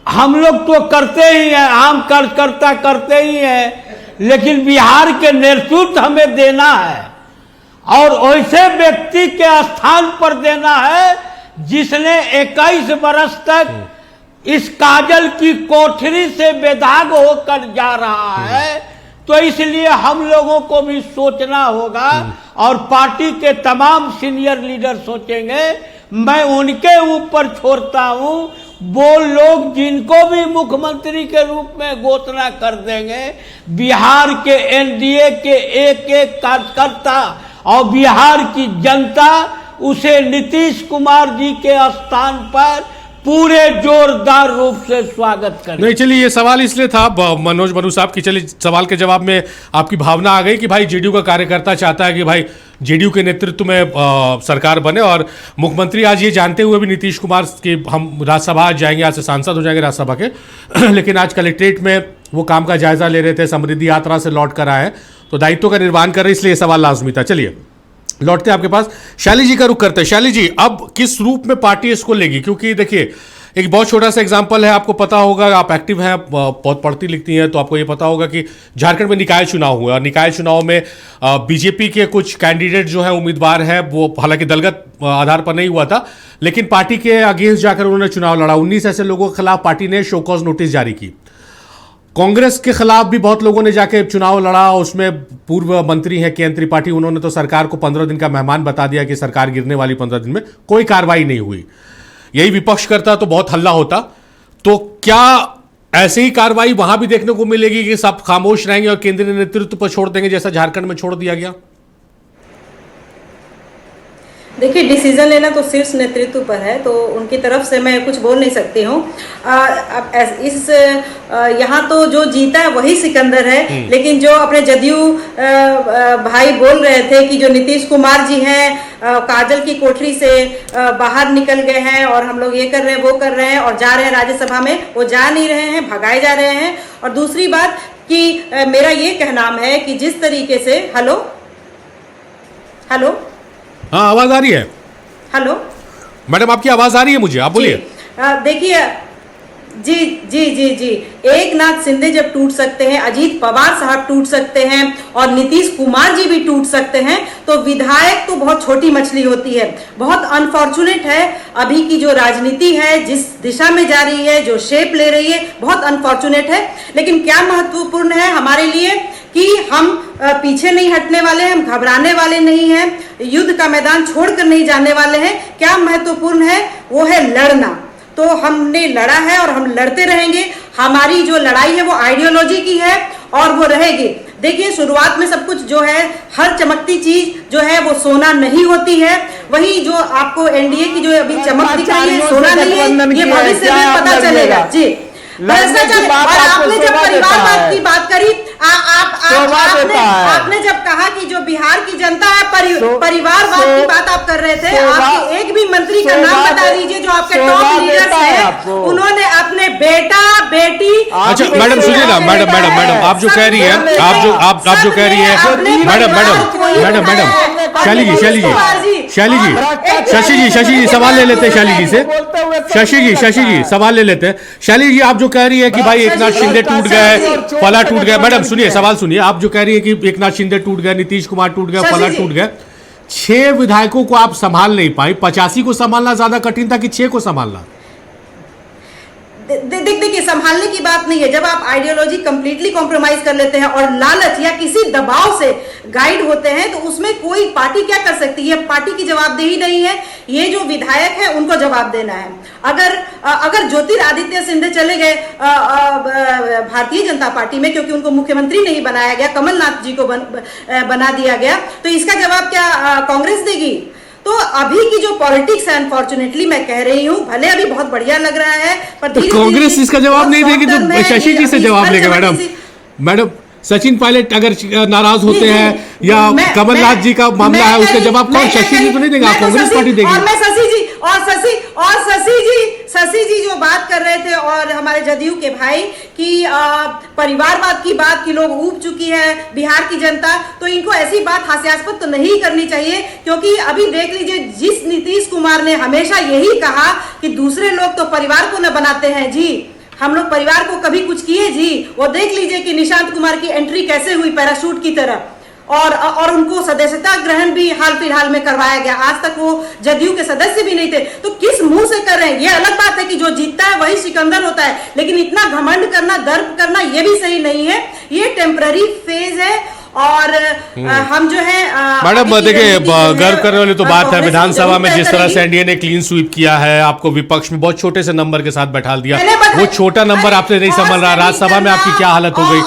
हम लोग तो करते ही हैं, आम कार्यकर्ता करते ही हैं, लेकिन बिहार के नेतृत्व हमें देना है, और ऐसे व्यक्ति के स्थान पर देना है जिसने 21 वर्ष तक इस काजल की कोठरी से बेदाग होकर जा रहा है। तो इसलिए हम लोगों को भी सोचना होगा, और पार्टी के तमाम सीनियर लीडर सोचेंगे। मैं उनके ऊपर छोड़ता हूं, वो लोग जिनको भी मुख्यमंत्री के रूप में घोषणा कर देंगे, बिहार के एनडीए के एक एक कार्यकर्ता और बिहार की जनता उसे नीतीश कुमार जी के स्थान पर पूरे जोरदार रूप से स्वागत करें। नहीं, चलिए, ये सवाल इसलिए था मनु साहब की, चलिए सवाल के जवाब में आपकी भावना आ गई कि भाई जेडीयू का कार्यकर्ता चाहता है कि भाई जेडीयू के नेतृत्व में सरकार बने, और मुख्यमंत्री आज ये जानते हुए भी नीतीश कुमार की हम राज्यसभा आज जाएंगे, आज से सांसद हो जाएंगे राज्यसभा के लेकिन आज कलेक्ट्रेट में वो काम का जायजा ले रहे थे, समृद्धि यात्रा से लौट कर आए, तो दायित्व का निर्वहन कर रहे, इसलिए सवाल लाजमी था। चलिए लौटते हैं आपके पास, शैली जी का रुख करते हैं। शैली जी, अब किस रूप में पार्टी इसको लेगी? क्योंकि देखिए, एक बहुत छोटा सा एग्जांपल है, आपको पता होगा, आप एक्टिव हैं, बहुत पढ़ती लिखती हैं, तो आपको ये पता होगा कि झारखंड में निकाय चुनाव हुए, और निकाय चुनाव में बीजेपी के कुछ कैंडिडेट जो है उम्मीदवार है, वो हालांकि दलगत आधार पर नहीं हुआ था, लेकिन पार्टी के अगेंस्ट जाकर उन्होंने चुनाव लड़ा। 19 ऐसे लोगों के खिलाफ पार्टी ने शो कॉज नोटिस जारी की। कांग्रेस के खिलाफ भी बहुत लोगों ने जाके चुनाव लड़ा, उसमें पूर्व मंत्री हैं के एन त्रिपाठी, उन्होंने तो सरकार को 15 दिन का मेहमान बता दिया कि सरकार गिरने वाली 15 दिन में, कोई कार्रवाई नहीं हुई। यही विपक्ष करता तो बहुत हल्ला होता। तो क्या ऐसे ही कार्रवाई वहां भी देखने को मिलेगी कि सब खामोश रहेंगे और केंद्रीय नेतृत्व पर छोड़ देंगे, जैसा झारखंड में छोड़ दिया गया? देखिए, डिसीजन लेना तो शीर्ष नेतृत्व पर है, तो उनकी तरफ से मैं कुछ बोल नहीं सकती हूँ। अब इस यहाँ तो जो जीता है वही सिकंदर है, लेकिन जो अपने जदयू भाई बोल रहे थे कि जो नीतीश कुमार जी हैं काजल की कोठरी से बाहर निकल गए हैं और हम लोग ये कर रहे हैं वो कर रहे हैं और जा रहे हैं राज्यसभा में, वो जा नहीं रहे हैं, भगाए जा रहे हैं। और दूसरी बात कि मेरा ये कहना है कि जिस तरीके से हेलो, हाँ, आवाज आ रही है? हेलो मैडम, आपकी आवाज आ रही है मुझे, आप बोलिए। देखिए, जी जी जी जी, एकनाथ शिंदे जब टूट सकते हैं, अजीत पवार साहब टूट सकते हैं और नीतीश कुमार जी भी टूट सकते हैं, तो विधायक तो बहुत छोटी मछली होती है। बहुत अनफॉर्चुनेट है अभी की जो राजनीति है, जिस दिशा में जा रही है, जो शेप ले रही है, बहुत अनफॉर्चुनेट है। लेकिन क्या महत्वपूर्ण है हमारे लिए कि हम पीछे नहीं हटने वाले हैं, हम घबराने वाले नहीं हैं, युद्ध का मैदान छोड़कर नहीं जाने वाले हैं। क्या महत्वपूर्ण है? वो है लड़ना। तो हमने लड़ा है और हम लड़ते रहेंगे। हमारी जो लड़ाई है वो आइडियोलॉजी की है और वो रहेगी। देखिए, शुरुआत में सब कुछ जो है, हर चमकती चीज जो है वो सोना नहीं होती है। वही जो आपको एनडीए की जो अभी चमक दिखाई है, सोना नहीं है, ये भविष्य में पता चलेगा। जी, लड़ने की बात और आपको आपने जब शोभा देता परिवारवाद है। की बात करी, शोभा देता है। आपने जब कहा कि जो बिहार की जनता है परिवारवाद की बात आप कर रहे थे, आपके एक भी मंत्री का नाम बता दीजिए जो आपके टॉप लीडर्स हैं, उन्होंने अपने बेटा बेटी। अच्छा मैडम सुनिए ना, मैडम आप जो कह रही है, आप जो कह रही है, मैडम शशि जी सवाल ले लेते हैं शैली जी से। शशि जी सवाल ले लेते हैं। शैली जी आप जो कह रही है कि भाई एकनाथ शिंदे टूट गए, फला टूट गया, मैडम सुनिए सवाल सुनिए, आप जो कह रही है कि एकनाथ शिंदे टूट गए, नीतीश कुमार टूट गया, फला टूट गया, 6 विधायकों को आप संभाल नहीं पाई, 85 को संभालना ज्यादा कठिन था कि 6 को संभालना? देखिए संभालने की बात नहीं है, जब आप आइडियोलॉजी कंप्लीटली कॉम्प्रोमाइज कर लेते हैं और लालच या किसी दबाव से गाइड होते हैं, तो उसमें कोई पार्टी क्या कर सकती है? पार्टी की जवाबदेही नहीं है, ये जो विधायक है उनको जवाब देना है। अगर ज्योतिरादित्य सिंधिया चले गए भारतीय जनता पार्टी में क्योंकि उनको मुख्यमंत्री नहीं बनाया गया, कमलनाथ जी को बना दिया गया, तो इसका जवाब क्या कांग्रेस देगी? तो अभी की जो पॉलिटिक्स है, अनफॉर्चुनेटली मैं कह रही हूं, भले अभी बहुत बढ़िया लग रहा है पर तो कांग्रेस इसका जवाब नहीं देगी तो शशि जी से जवाब लेगा। मैडम सचिन पायलट अगर नाराज होते हैं या कमलनाथ जी का मामला है, उसका जवाब कौन? शशि जी तो नहीं देगा, कांग्रेस पार्टी देगी। और मैं शशि जी जो बात कर रहे थे और हमारे जदयू के भाई कि परिवारवाद की बात की लोग ऊब चुकी है बिहार की जनता, तो इनको ऐसी बात हास्यास्पद तो नहीं करनी चाहिए, क्योंकि अभी देख लीजिए जिस नीतीश कुमार ने हमेशा यही कहा कि दूसरे लोग तो परिवार को न बनाते हैं जी, हम लोग परिवार को कभी कुछ किए जी। वो देख लीजिए कि निशांत कुमार की एंट्री कैसे हुई पैराशूट की तरह, और उनको सदस्यता ग्रहण भी हाल फिलहाल में करवाया गया। आज तक वो जदयू के सदस्य भी नहीं थे, तो किस मुंह से कर रहे हैं? ये अलग बात है कि जो जीतता है वही सिकंदर होता है, लेकिन इतना घमंड करना, दर्प करना ये भी सही नहीं है। ये टेम्पररी फेज है और हम जो है मैडम देखिए गर्व करने वाली तो बात है, विधानसभा में जिस तरह से एनडीए ने क्लीन स्वीप किया है, आपको विपक्ष में बहुत छोटे से नंबर के साथ बैठा दिया, वो छोटा नंबर आपसे नहीं संभल रहा, राज्यसभा में आपकी क्या हालत हो गई?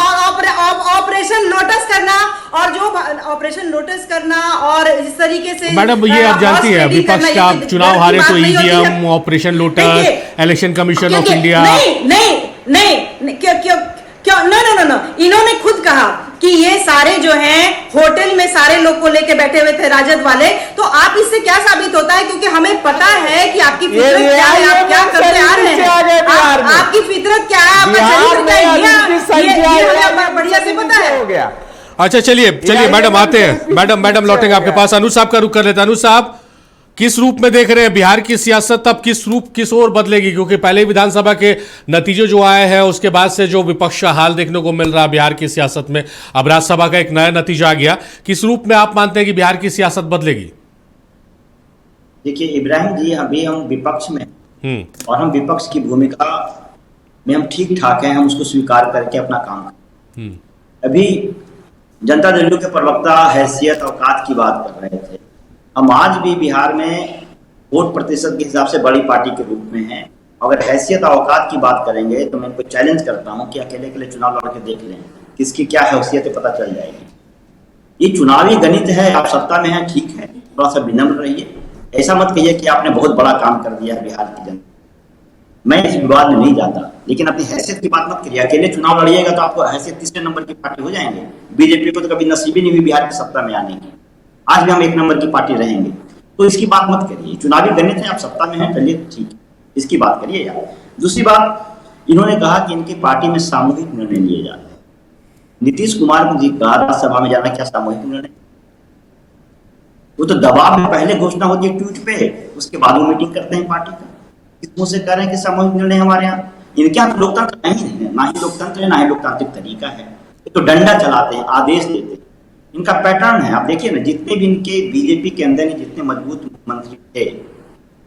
ऑपरेशन लोटस करना और जो ऑपरेशन लोटस करना और इस तरीके से मैडम ये आप जानती है विपक्ष का आप चुनाव हारे तो EVM, operation lotus, election commission of India. नहीं क्यों नो, इन्होंने खुद कहा कि ये सारे जो हैं होटल में सारे लोग को लेके बैठे हुए थे राजद वाले, तो आप इससे क्या साबित होता है? क्योंकि हमें पता है कि आपकी फितरत क्या है, आप क्या करते आ रहे हैं, आपकी फितरत क्या है, आपका चरित्र क्या है, ये हमें बढ़िया से पता है। अच्छा चलिए मैडम आते हैं, मैडम लौटेंगे आपके पास। अनु साहब का रुख कर लेते हैं। अनु साहब किस रूप में देख रहे हैं बिहार की सियासत, अब किस ओर बदलेगी? क्योंकि पहले ही विधानसभा के नतीजे जो आए हैं उसके बाद से जो विपक्ष का हाल देखने को मिल रहा है बिहार की सियासत में, अब राज्यसभा का एक नया नतीजा आ गया, किस रूप में आप मानते हैं कि बिहार की सियासत बदलेगी? देखिए इब्राहिम जी, अभी हम विपक्ष में और हम विपक्ष की भूमिका में हम ठीक ठाक हैं, हम उसको स्वीकार करके अपना काम करें। अभी जनता दल के प्रवक्ता हैसियत औकात की बात कर रहे थे। हम आज भी बिहार में वोट प्रतिशत के हिसाब से बड़ी पार्टी के रूप में हैं। अगर हैसियत औकात की बात करेंगे तो मैं इनको चैलेंज करता हूं कि अकेले अकेले चुनाव लड़ के देख लें, किसकी क्या हैसियत है पता चल जाएगी। ये चुनावी गणित है, आप सत्ता में हैं ठीक है, थोड़ा सा विनम्र रहिए, ऐसा मत कहिए कि आपने बहुत बड़ा काम कर दिया है बिहार की जनता। मैं इस विवाद में नहीं जाता, लेकिन अपनी हैसियत की बात मत करिए। अकेले चुनाव लड़िएगा तो आपको हैसियत तीसरे नंबर की पार्टी हो जाएंगे। बीजेपी को तो कभी नसीब ही नहीं हुई बिहार की सत्ता में आने की, आज भी हम 1 नंबर की पार्टी रहेंगे, तो इसकी बात मत करिए। चुनावी गणित है, आप सत्ता में हैं, चलिए ठीक है, इसकी बात करिए यार। दूसरी बात, इन्होंने कहा कि इनकी पार्टी में सामूहिक निर्णय लिए जाते हैं। नीतीश कुमार जी का राज्यसभा में जाना क्या सामूहिक निर्णय? वो तो दबाव में पहले घोषणा होती है ट्वीट पे, उसके बाद वो मीटिंग करते हैं पार्टी का। इस मुंह से कह रहे हैं कि सामूहिक निर्णय हमारे यहाँ, इनके यहाँ तो लोकतंत्र नहीं है, ना ही लोकतंत्र है ना ही लोकतांत्रिक तरीका है। तो डंडा चलाते हैं, आदेश देते हैं, इनका पैटर्न है। आप देखिए ना, जितने भी इनके बीजेपी के अंदर जितने मजबूत मुख्यमंत्री थे,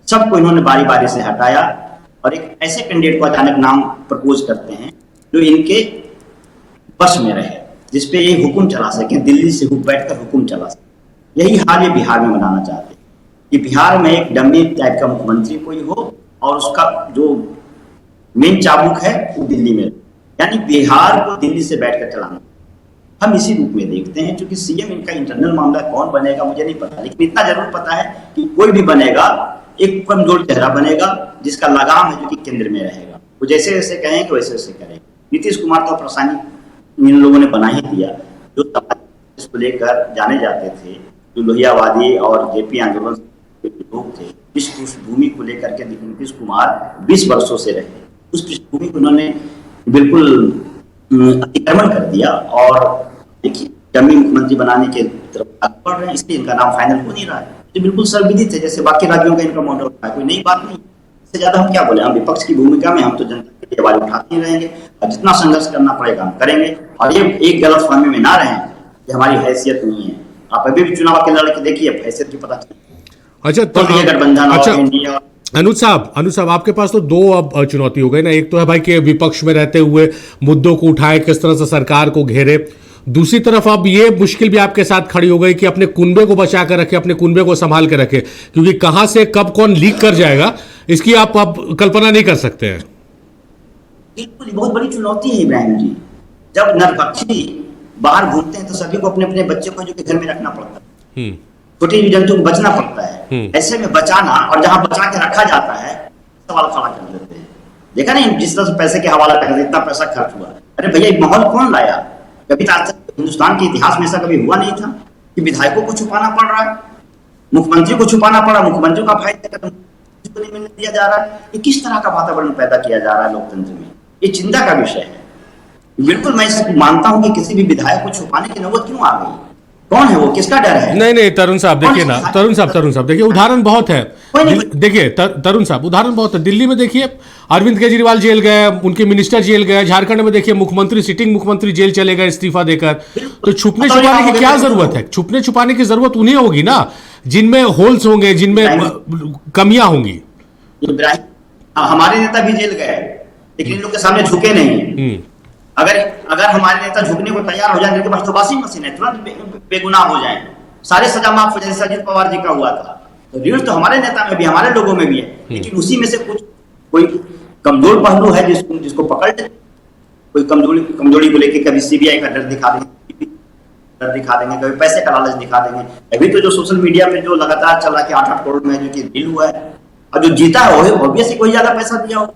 सबको इन्होंने बारी बारी से हटाया और एक ऐसे कैंडिडेट को अचानक नाम प्रपोज करते हैं जो इनके बस में रहे, जिसपे ये हुक्म चला सके, दिल्ली से बैठकर हुक्म चला सके। यही हाल ये बिहार में बनाना चाहते हैं कि बिहार में एक डमी टाइप का मुख्यमंत्री कोई हो और उसका जो मेन चाबुक है वो दिल्ली में, यानी बिहार को दिल्ली से बैठकर चलाना। हम इसी रूप में देखते हैं, क्योंकि सीएम इनका इंटरनल मामला कौन बनेगा मुझे नहीं पता, लेकिन इतना जरूर पता है कि कोई भी बनेगा एक कमजोर चेहरा बनेगा जिसका लगाम है जो कि केंद्र में रहेगा। वो जैसे जैसे कहेंगे वैसे वैसे करेंगे। नीतीश कुमार तो प्रासंगिक इन लोगों ने बना ही दिया। जो समाज इसको लेकर जाने जाते थे, जो लोहियावादी और जेपी आंदोलन के लोग थे, इस पृष्ठभूमि को लेकर के नीतीश कुमार 20 वर्षों से रहे। उस पृष्ठभूमि को उन्होंने बिल्कुल अतिक्रमण कर दिया और देखिए डमी मुख्यमंत्री बनाने के तरफ आगे बढ़ रहे हैं, इसलिए इनका नाम फाइनल हो नहीं रहा है। ये बिल्कुल सर्वविदित है, जैसे बाकी राज्यों का इनका मॉडल है, कोई नई बात नहीं। इससे ज्यादा हम क्या बोले, हम विपक्ष की भूमिका में हम तो जनता के लिए आवाज उठाते ही रहेंगे और जितना संघर्ष करना पड़ेगा हम करेंगे। और ये एक गलतफहमी में ना रहें कि हमारी हैसियत नहीं है। आप अभी भी चुनाव के लड़के देखिए, हैसियत की पता चले। अच्छा तो गठबंधन अच्छा और इंडिया। अनुज साहब आपके पास तो दो अब चुनौती हो गई ना। एक तो है भाई कि विपक्ष में रहते हुए मुद्दों को उठाए, किस तरह से सरकार को घेरे। दूसरी तरफ अब ये मुश्किल भी आपके साथ खड़ी हो गई कि अपने कुनबे को बचा कर रखे, अपने कुनबे को संभाल के रखे, क्योंकि कहां से कब कौन लीक कर जाएगा इसकी आप अब कल्पना नहीं कर सकते हैं। बिल्कुल बहुत बड़ी चुनौती है इब्राहिम जी। जब नरपक्षी बाहर घूमते हैं तो सभी को अपने अपने बच्चे को जो कि घर में रखना पड़ता है, छोटे जीव जंतु को बचना पड़ता है। ऐसे में बचाना और जहां बचा के रखा जाता है सवाल खड़ा कर देते हैं। देखा नहीं जिस तरह से पैसे के हवाला कर इतना पैसा खर्च हुआ। अरे भैया ये माहौल कौन लाया? कभी आज तक हिंदुस्तान के इतिहास में ऐसा कभी हुआ नहीं था कि विधायकों को छुपाना पड़ रहा है, मुख्यमंत्री को छुपाना पड़ा, मुख्यमंत्री का फायदा को नहीं मिलने दिया जा रहा है। ये किस तरह का वातावरण पैदा किया जा रहा है लोकतंत्र में? ये चिंता का विषय है। बिल्कुल मैं मानता हूं कि किसी भी विधायक को छुपाने की नौबत क्यों आ गई? कौन है वो, किसका डर है? नहीं तरुण साहब देखिए ना, तरुण साहब देखिए उदाहरण बहुत है। देखिए तरुण साहब उदाहरण बहुत है। दिल्ली में देखिए अरविंद केजरीवाल जेल गए, उनके मिनिस्टर जेल गए। झारखंड में देखिए मुख्यमंत्री, सिटिंग मुख्यमंत्री जेल चले गए इस्तीफा देकर। तो छुपने छुपाने की क्या जरूरत है? छुपने छुपाने की जरूरत उन्हें होगी ना जिनमें होल्स होंगे, जिनमें कमियां होंगी। हमारे नेता भी जेल गए लेकिन इन लोग के सामने झुके नहीं। अगर हमारे नेता झुकने को तैयार हो जाए, इनके पास तो वाशिंग मशीन है, तुरंत बेगुनाह हो जाए, सारे सजा माफ हो जाए। जैसे अजित पवार जी का हुआ था। तो ऋण तो हमारे नेता में भी, हमारे लोगों में भी है, लेकिन उसी में से कुछ कोई कमजोर पहलू है जिसको पकड़ ले। कोई कमजोरी को लेकर कभी सीबीआई का डर दिखा देंगे, कभी पैसे का लालच दिखा देंगे। अभी तो जो सोशल मीडिया पे जो लगातार चल रहा है कि 8-8 करोड़ में जो कि डील हुआ है, और जो जीता है वो ऑब्वियसली कोई ज्यादा पैसा दिया हो,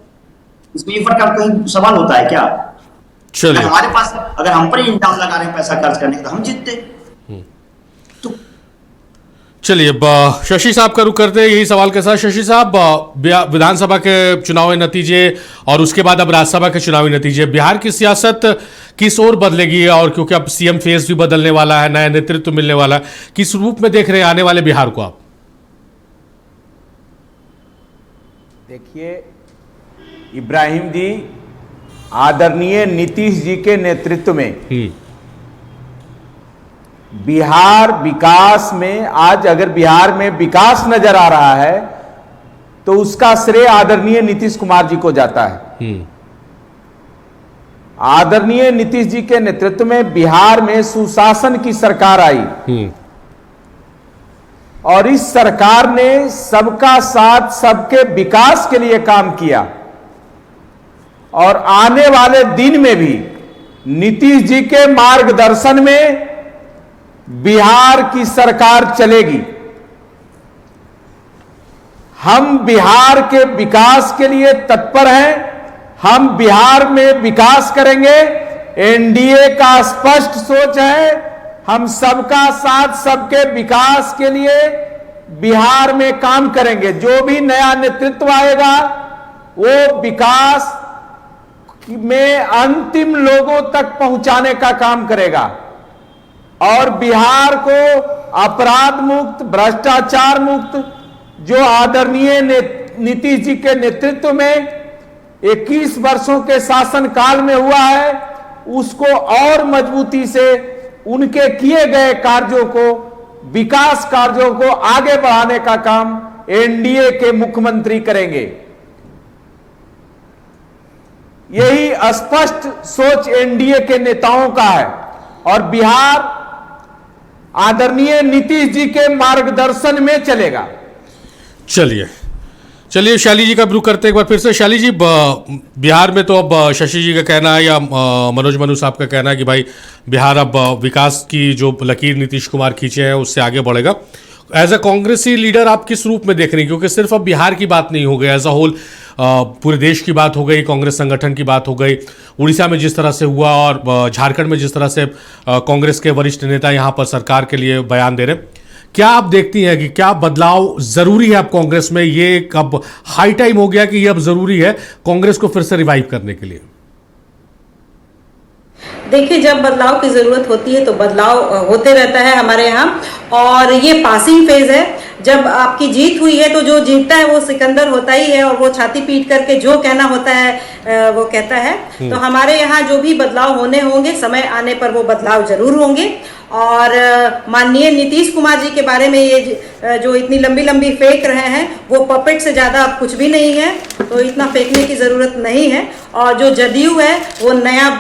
इसमें ये फर्क का कोई सवाल होता है क्या? चलिए हमारे पास अगर हम पर ही इल्जाम लगा रहे हैं पैसा खर्च करने का तो हम जीतते। तो चलिए शशि साहब का रुख करते हैं यही सवाल के साथ। शशि साहब, विधानसभा के चुनावी नतीजे और उसके बाद अब राज्यसभा के चुनावी नतीजे, बिहार की सियासत किस ओर बदलेगी? और क्योंकि अब सीएम फेस भी बदलने वाला है, नया नेतृत्व मिलने वाला है, किस रूप में देख रहे हैं आने वाले बिहार को आप? देखिए इब्राहिम जी, आदरणीय नीतीश जी के नेतृत्व में बिहार विकास में, आज अगर बिहार में विकास नजर आ रहा है तो उसका श्रेय आदरणीय नीतीश कुमार जी को जाता है। आदरणीय नीतीश जी के नेतृत्व में बिहार में सुशासन की सरकार आई और इस सरकार ने सबका साथ, सबके विकास के लिए काम किया और आने वाले दिन में भी नीतीश जी के मार्गदर्शन में बिहार की सरकार चलेगी। हम बिहार के विकास के लिए तत्पर हैं। हम बिहार में विकास करेंगे। एनडीए का स्पष्ट सोच है, हम सबका साथ, सबके विकास के लिए बिहार में काम करेंगे। जो भी नया नेतृत्व आएगा वो विकास में अंतिम लोगों तक पहुंचाने का काम करेगा और बिहार को अपराध मुक्त, भ्रष्टाचार मुक्त, जो आदरणीय नीतीश जी के नेतृत्व में 21 वर्षों के शासन काल में हुआ है, उसको और मजबूती से उनके किए गए कार्यों को, विकास कार्यों को आगे बढ़ाने का काम एनडीए के मुख्यमंत्री करेंगे। यही स्पष्ट सोच एनडीए के नेताओं का है और बिहार आदरणीय नीतीश जी के मार्गदर्शन में चलेगा। चलिए शाली जी का रुख करते एक बार फिर से। शाली जी, बिहार में तो अब शशि जी का कहना है या मनोज मनु साहब का कहना है कि भाई बिहार अब विकास की जो लकीर नीतीश कुमार खींचे हैं उससे आगे बढ़ेगा। एज अ कांग्रेसी लीडर आप किस रूप में देख रही हैं? क्योंकि सिर्फ अब बिहार की बात नहीं हो गई, एज अ होल पूरे देश की बात हो गई, कांग्रेस संगठन की बात हो गई, उड़ीसा में जिस तरह से हुआ और झारखंड में जिस तरह से कांग्रेस के वरिष्ठ नेता यहाँ पर सरकार के लिए बयान दे रहे, क्या आप देखती हैं कि क्या बदलाव जरूरी है अब कांग्रेस में? ये अब हाई टाइम हो गया कि ये अब जरूरी है कांग्रेस को फिर से रिवाइव करने के लिए? देखिए, जब बदलाव की जरूरत होती है तो बदलाव होते रहता है हमारे यहाँ, और ये पासिंग फेज है। जब आपकी जीत हुई है तो जो जीतता है वो सिकंदर होता ही है, और वो छाती पीट करके जो कहना होता है वो कहता है। तो हमारे यहाँ जो भी बदलाव होने होंगे, समय आने पर वो बदलाव जरूर होंगे। और माननीय नीतीश कुमार जी के बारे में ये जो इतनी लंबी लंबी फेंक रहे हैं, वो पपेट से ज्यादा अब कुछ भी नहीं है, तो इतना फेंकने की जरूरत नहीं है। और जो जदयू है वो नया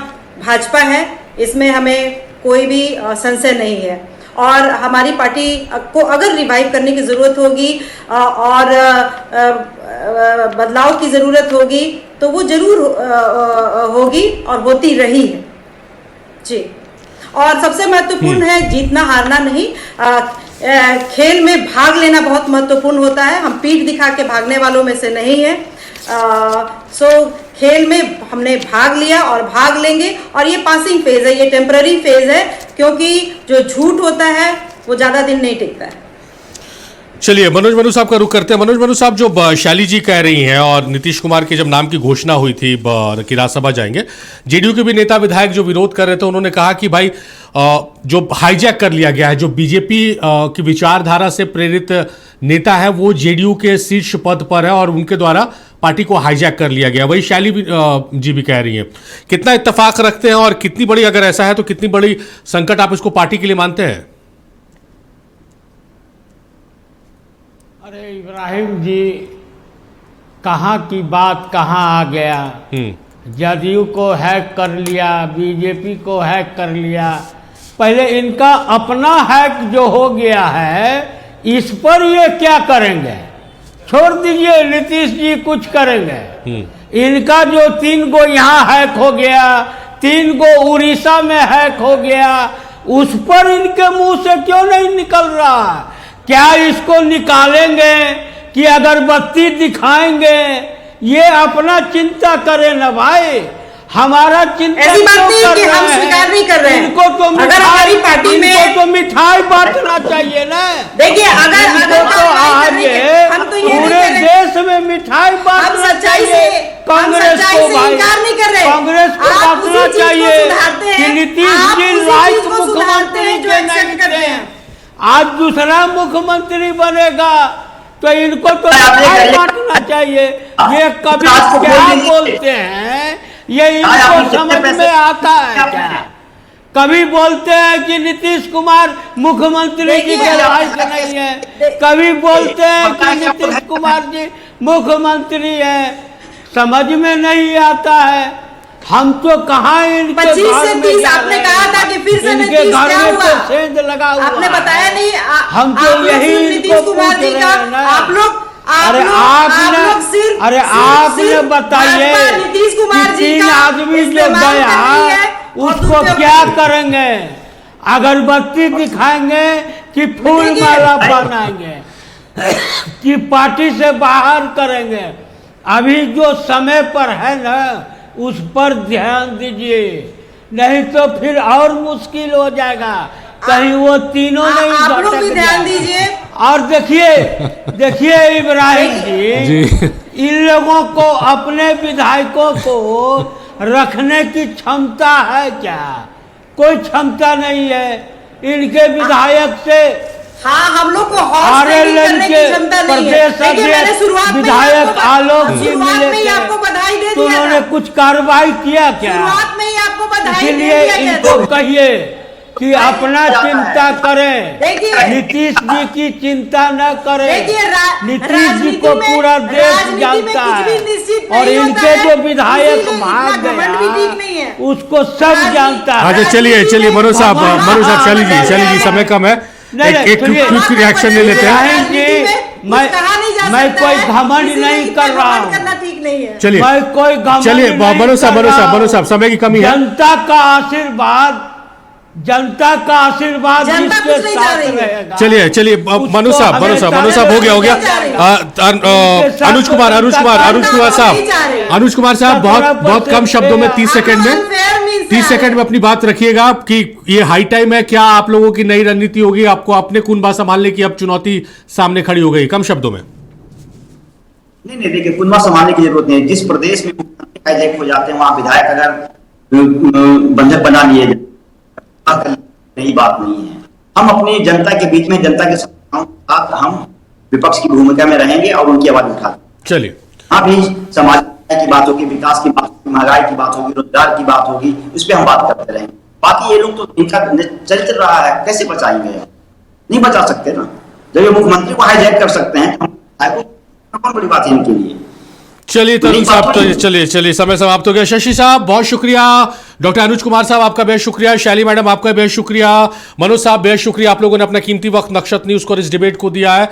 भाजपा है, इसमें हमें कोई भी संशय नहीं है। और हमारी पार्टी को अगर रिवाइव करने की जरूरत होगी और बदलाव की जरूरत होगी तो वो जरूर होगी और होती रही है जी। और सबसे महत्वपूर्ण है जीतना हारना नहीं, खेल में भाग लेना बहुत महत्वपूर्ण होता है। हम पीठ दिखा के भागने वालों में से नहीं है। खेल में हमने भाग लिया और भाग लेंगे, और ये पासिंग फेज है, ये टेम्पररी फेज है, क्योंकि जो झूठ होता है वो ज्यादा दिन नहीं टिकता है। चलिए, मनोज मनु साहब का रुख करते हैं। मनोज मनु साहब, जो शैली जी कह रही हैं और नीतीश कुमार के जब नाम की घोषणा हुई थी कि राज्यसभा जाएंगे, जेडीयू के भी नेता विधायक जो विरोध कर रहे थे, उन्होंने कहा कि भाई जो हाईजैक कर लिया गया है, जो बीजेपी की विचारधारा से प्रेरित नेता है वो जेडीयू के शीर्ष पद पर है और उनके द्वारा पार्टी को हाईजैक कर लिया गया। वही शैली जी भी कह रही हैं। कितना इत्तेफाक रखते हैं और कितनी बड़ी, अगर ऐसा है तो कितनी बड़ी संकट आप इसको पार्टी के लिए मानते हैं? अरे इब्राहिम जी, कहाँ की बात कहाँ आ गया। जदयू को हैक कर लिया, बीजेपी को हैक कर लिया। पहले इनका अपना हैक जो हो गया है, इस पर ये क्या करेंगे? छोड़ दीजिए, नीतीश जी कुछ करेंगे। इनका जो 3 गो यहाँ हैक हो गया, 3 गो उड़ीसा में हैक हो गया, उस पर इनके मुंह से क्यों नहीं निकल रहा? क्या इसको निकालेंगे कि अगरबत्ती दिखाएंगे? ये अपना चिंता करें ना भाई, हमारा चिंता ऐसी बात नहीं है कि हम स्वीकार नहीं कर रहे हैं। इनको तो अगर हमारी पार्टी में इनको तो मिठाई बांटना चाहिए ना। देखिए, अगर तो आज पूरे देश में मिठाई बांटना चाहिए। कांग्रेस को भाई, कांग्रेस को बांटना चाहिए कि नीतीश जी लाइक मुख्यमंत्री जो नहीं थे, आज दूसरा मुख्यमंत्री बनेगा तो इनको तो मिठाई बांटना चाहिए। ये कभी क्या बोलते हैं, ये इनको समझ में आता है क्या? कभी बोलते हैं कि नीतीश कुमार मुख्यमंत्री जी के लायक नहीं है, कभी बोलते हैं कि नीतीश कुमार जी मुख्यमंत्री है। समझ में नहीं आता है। हम तो कहाँ इनके 25 से 30 आपने कहा था कि फिर से इनके घर में तो सेंध लगा हुआ, आपने बताया नहीं। हम तो यही नीतीश कुमार जी का आप लोग अरे आपने बताइए, नीतीश कुमार जी 3 आदमी जो गया उसको क्या करेंगे? अगरबत्ती दिखाएंगे कि फूल माला बनाएंगे कि पार्टी से बाहर करेंगे? अभी जो समय पर है ना, उस पर ध्यान दीजिए, नहीं तो फिर और मुश्किल हो जाएगा। कहीं वो तीनों नहीं, आप लोग भी ध्यान दीजिए। और देखिए इब्राहिम जी, इन लोगों को, अपने विधायकों को रखने की क्षमता है क्या? कोई क्षमता नहीं है इनके विधायक से। हाँ, हम लोग को आरएलएन के प्रदेश अध्यक्ष विधायक आलोक जी मिले थे, तो उन्होंने कुछ कार्रवाई किया क्या? शुरुआत में ही आपको बधाई इसलिए इनको कहिए कि अपना चिंता करें, नीतीश जी की चिंता न करें। नीतीश जी को पूरा देश जानता है, और इनके जो विधायक भाग गया उसको सब जानता है। अच्छा, चलिए मनोज साहब, शैली जी समय कम है, एक क्विक रिएक्शन ले लेते हैं। मैं कोई घमंड नहीं कर रहा हूँ, चलिए मैं कोई घमंड मनोज साहब समय की कमी है। जनता का आशीर्वाद जनता का आशीर्वाद जनता जिसके कुछ नहीं जा साथ रही है। रहेगा। चलिए मनु साहब हो गया अनुज कुमार साहब बहुत कम शब्दों में 30 सेकंड में अपनी बात रखिएगा कि ये हाई टाइम है, क्या आप लोगों की नई रणनीति होगी, आपको अपने कुनबा संभालने की अब चुनौती सामने खड़ी हो गई, कम शब्दों में। नहीं देखिए, कुनबा संभालने की जरूरत नहीं है। जिस प्रदेश में हाईजैक हो जाते हैं वहां विधायक अगर बंधक बना लिए नई बात नहीं है। हम अपनी जनता के बीच में जनता के साथ हम विपक्ष की भूमिका में रहेंगे और उनकी आवाज उठाते। चलिए, हाँ भी समाज की बात होगी, विकास की बात होगी, महंगाई की बात होगी, रोजगार की बात होगी, उस पर हम बात करते रहेंगे। बाकी ये लोग तो इनका चल रहा है, कैसे बचाएंगे? नहीं बचा सकते ना। जब ये मुख्यमंत्री को हाईजैक कर सकते हैं तो कौन बड़ी बात है इनके लिए। चलिए तरुण साहब, तो चलिए समय समाप्त हो गया। शशि साहब बहुत शुक्रिया, डॉक्टर अनुज कुमार साहब आपका बेहद शुक्रिया, शैली मैडम आपका बेहद शुक्रिया, मनोज साहब बेहद शुक्रिया, आप लोगों ने अपना कीमती वक्त नक्षत्र न्यूज को इस डिबेट को दिया है।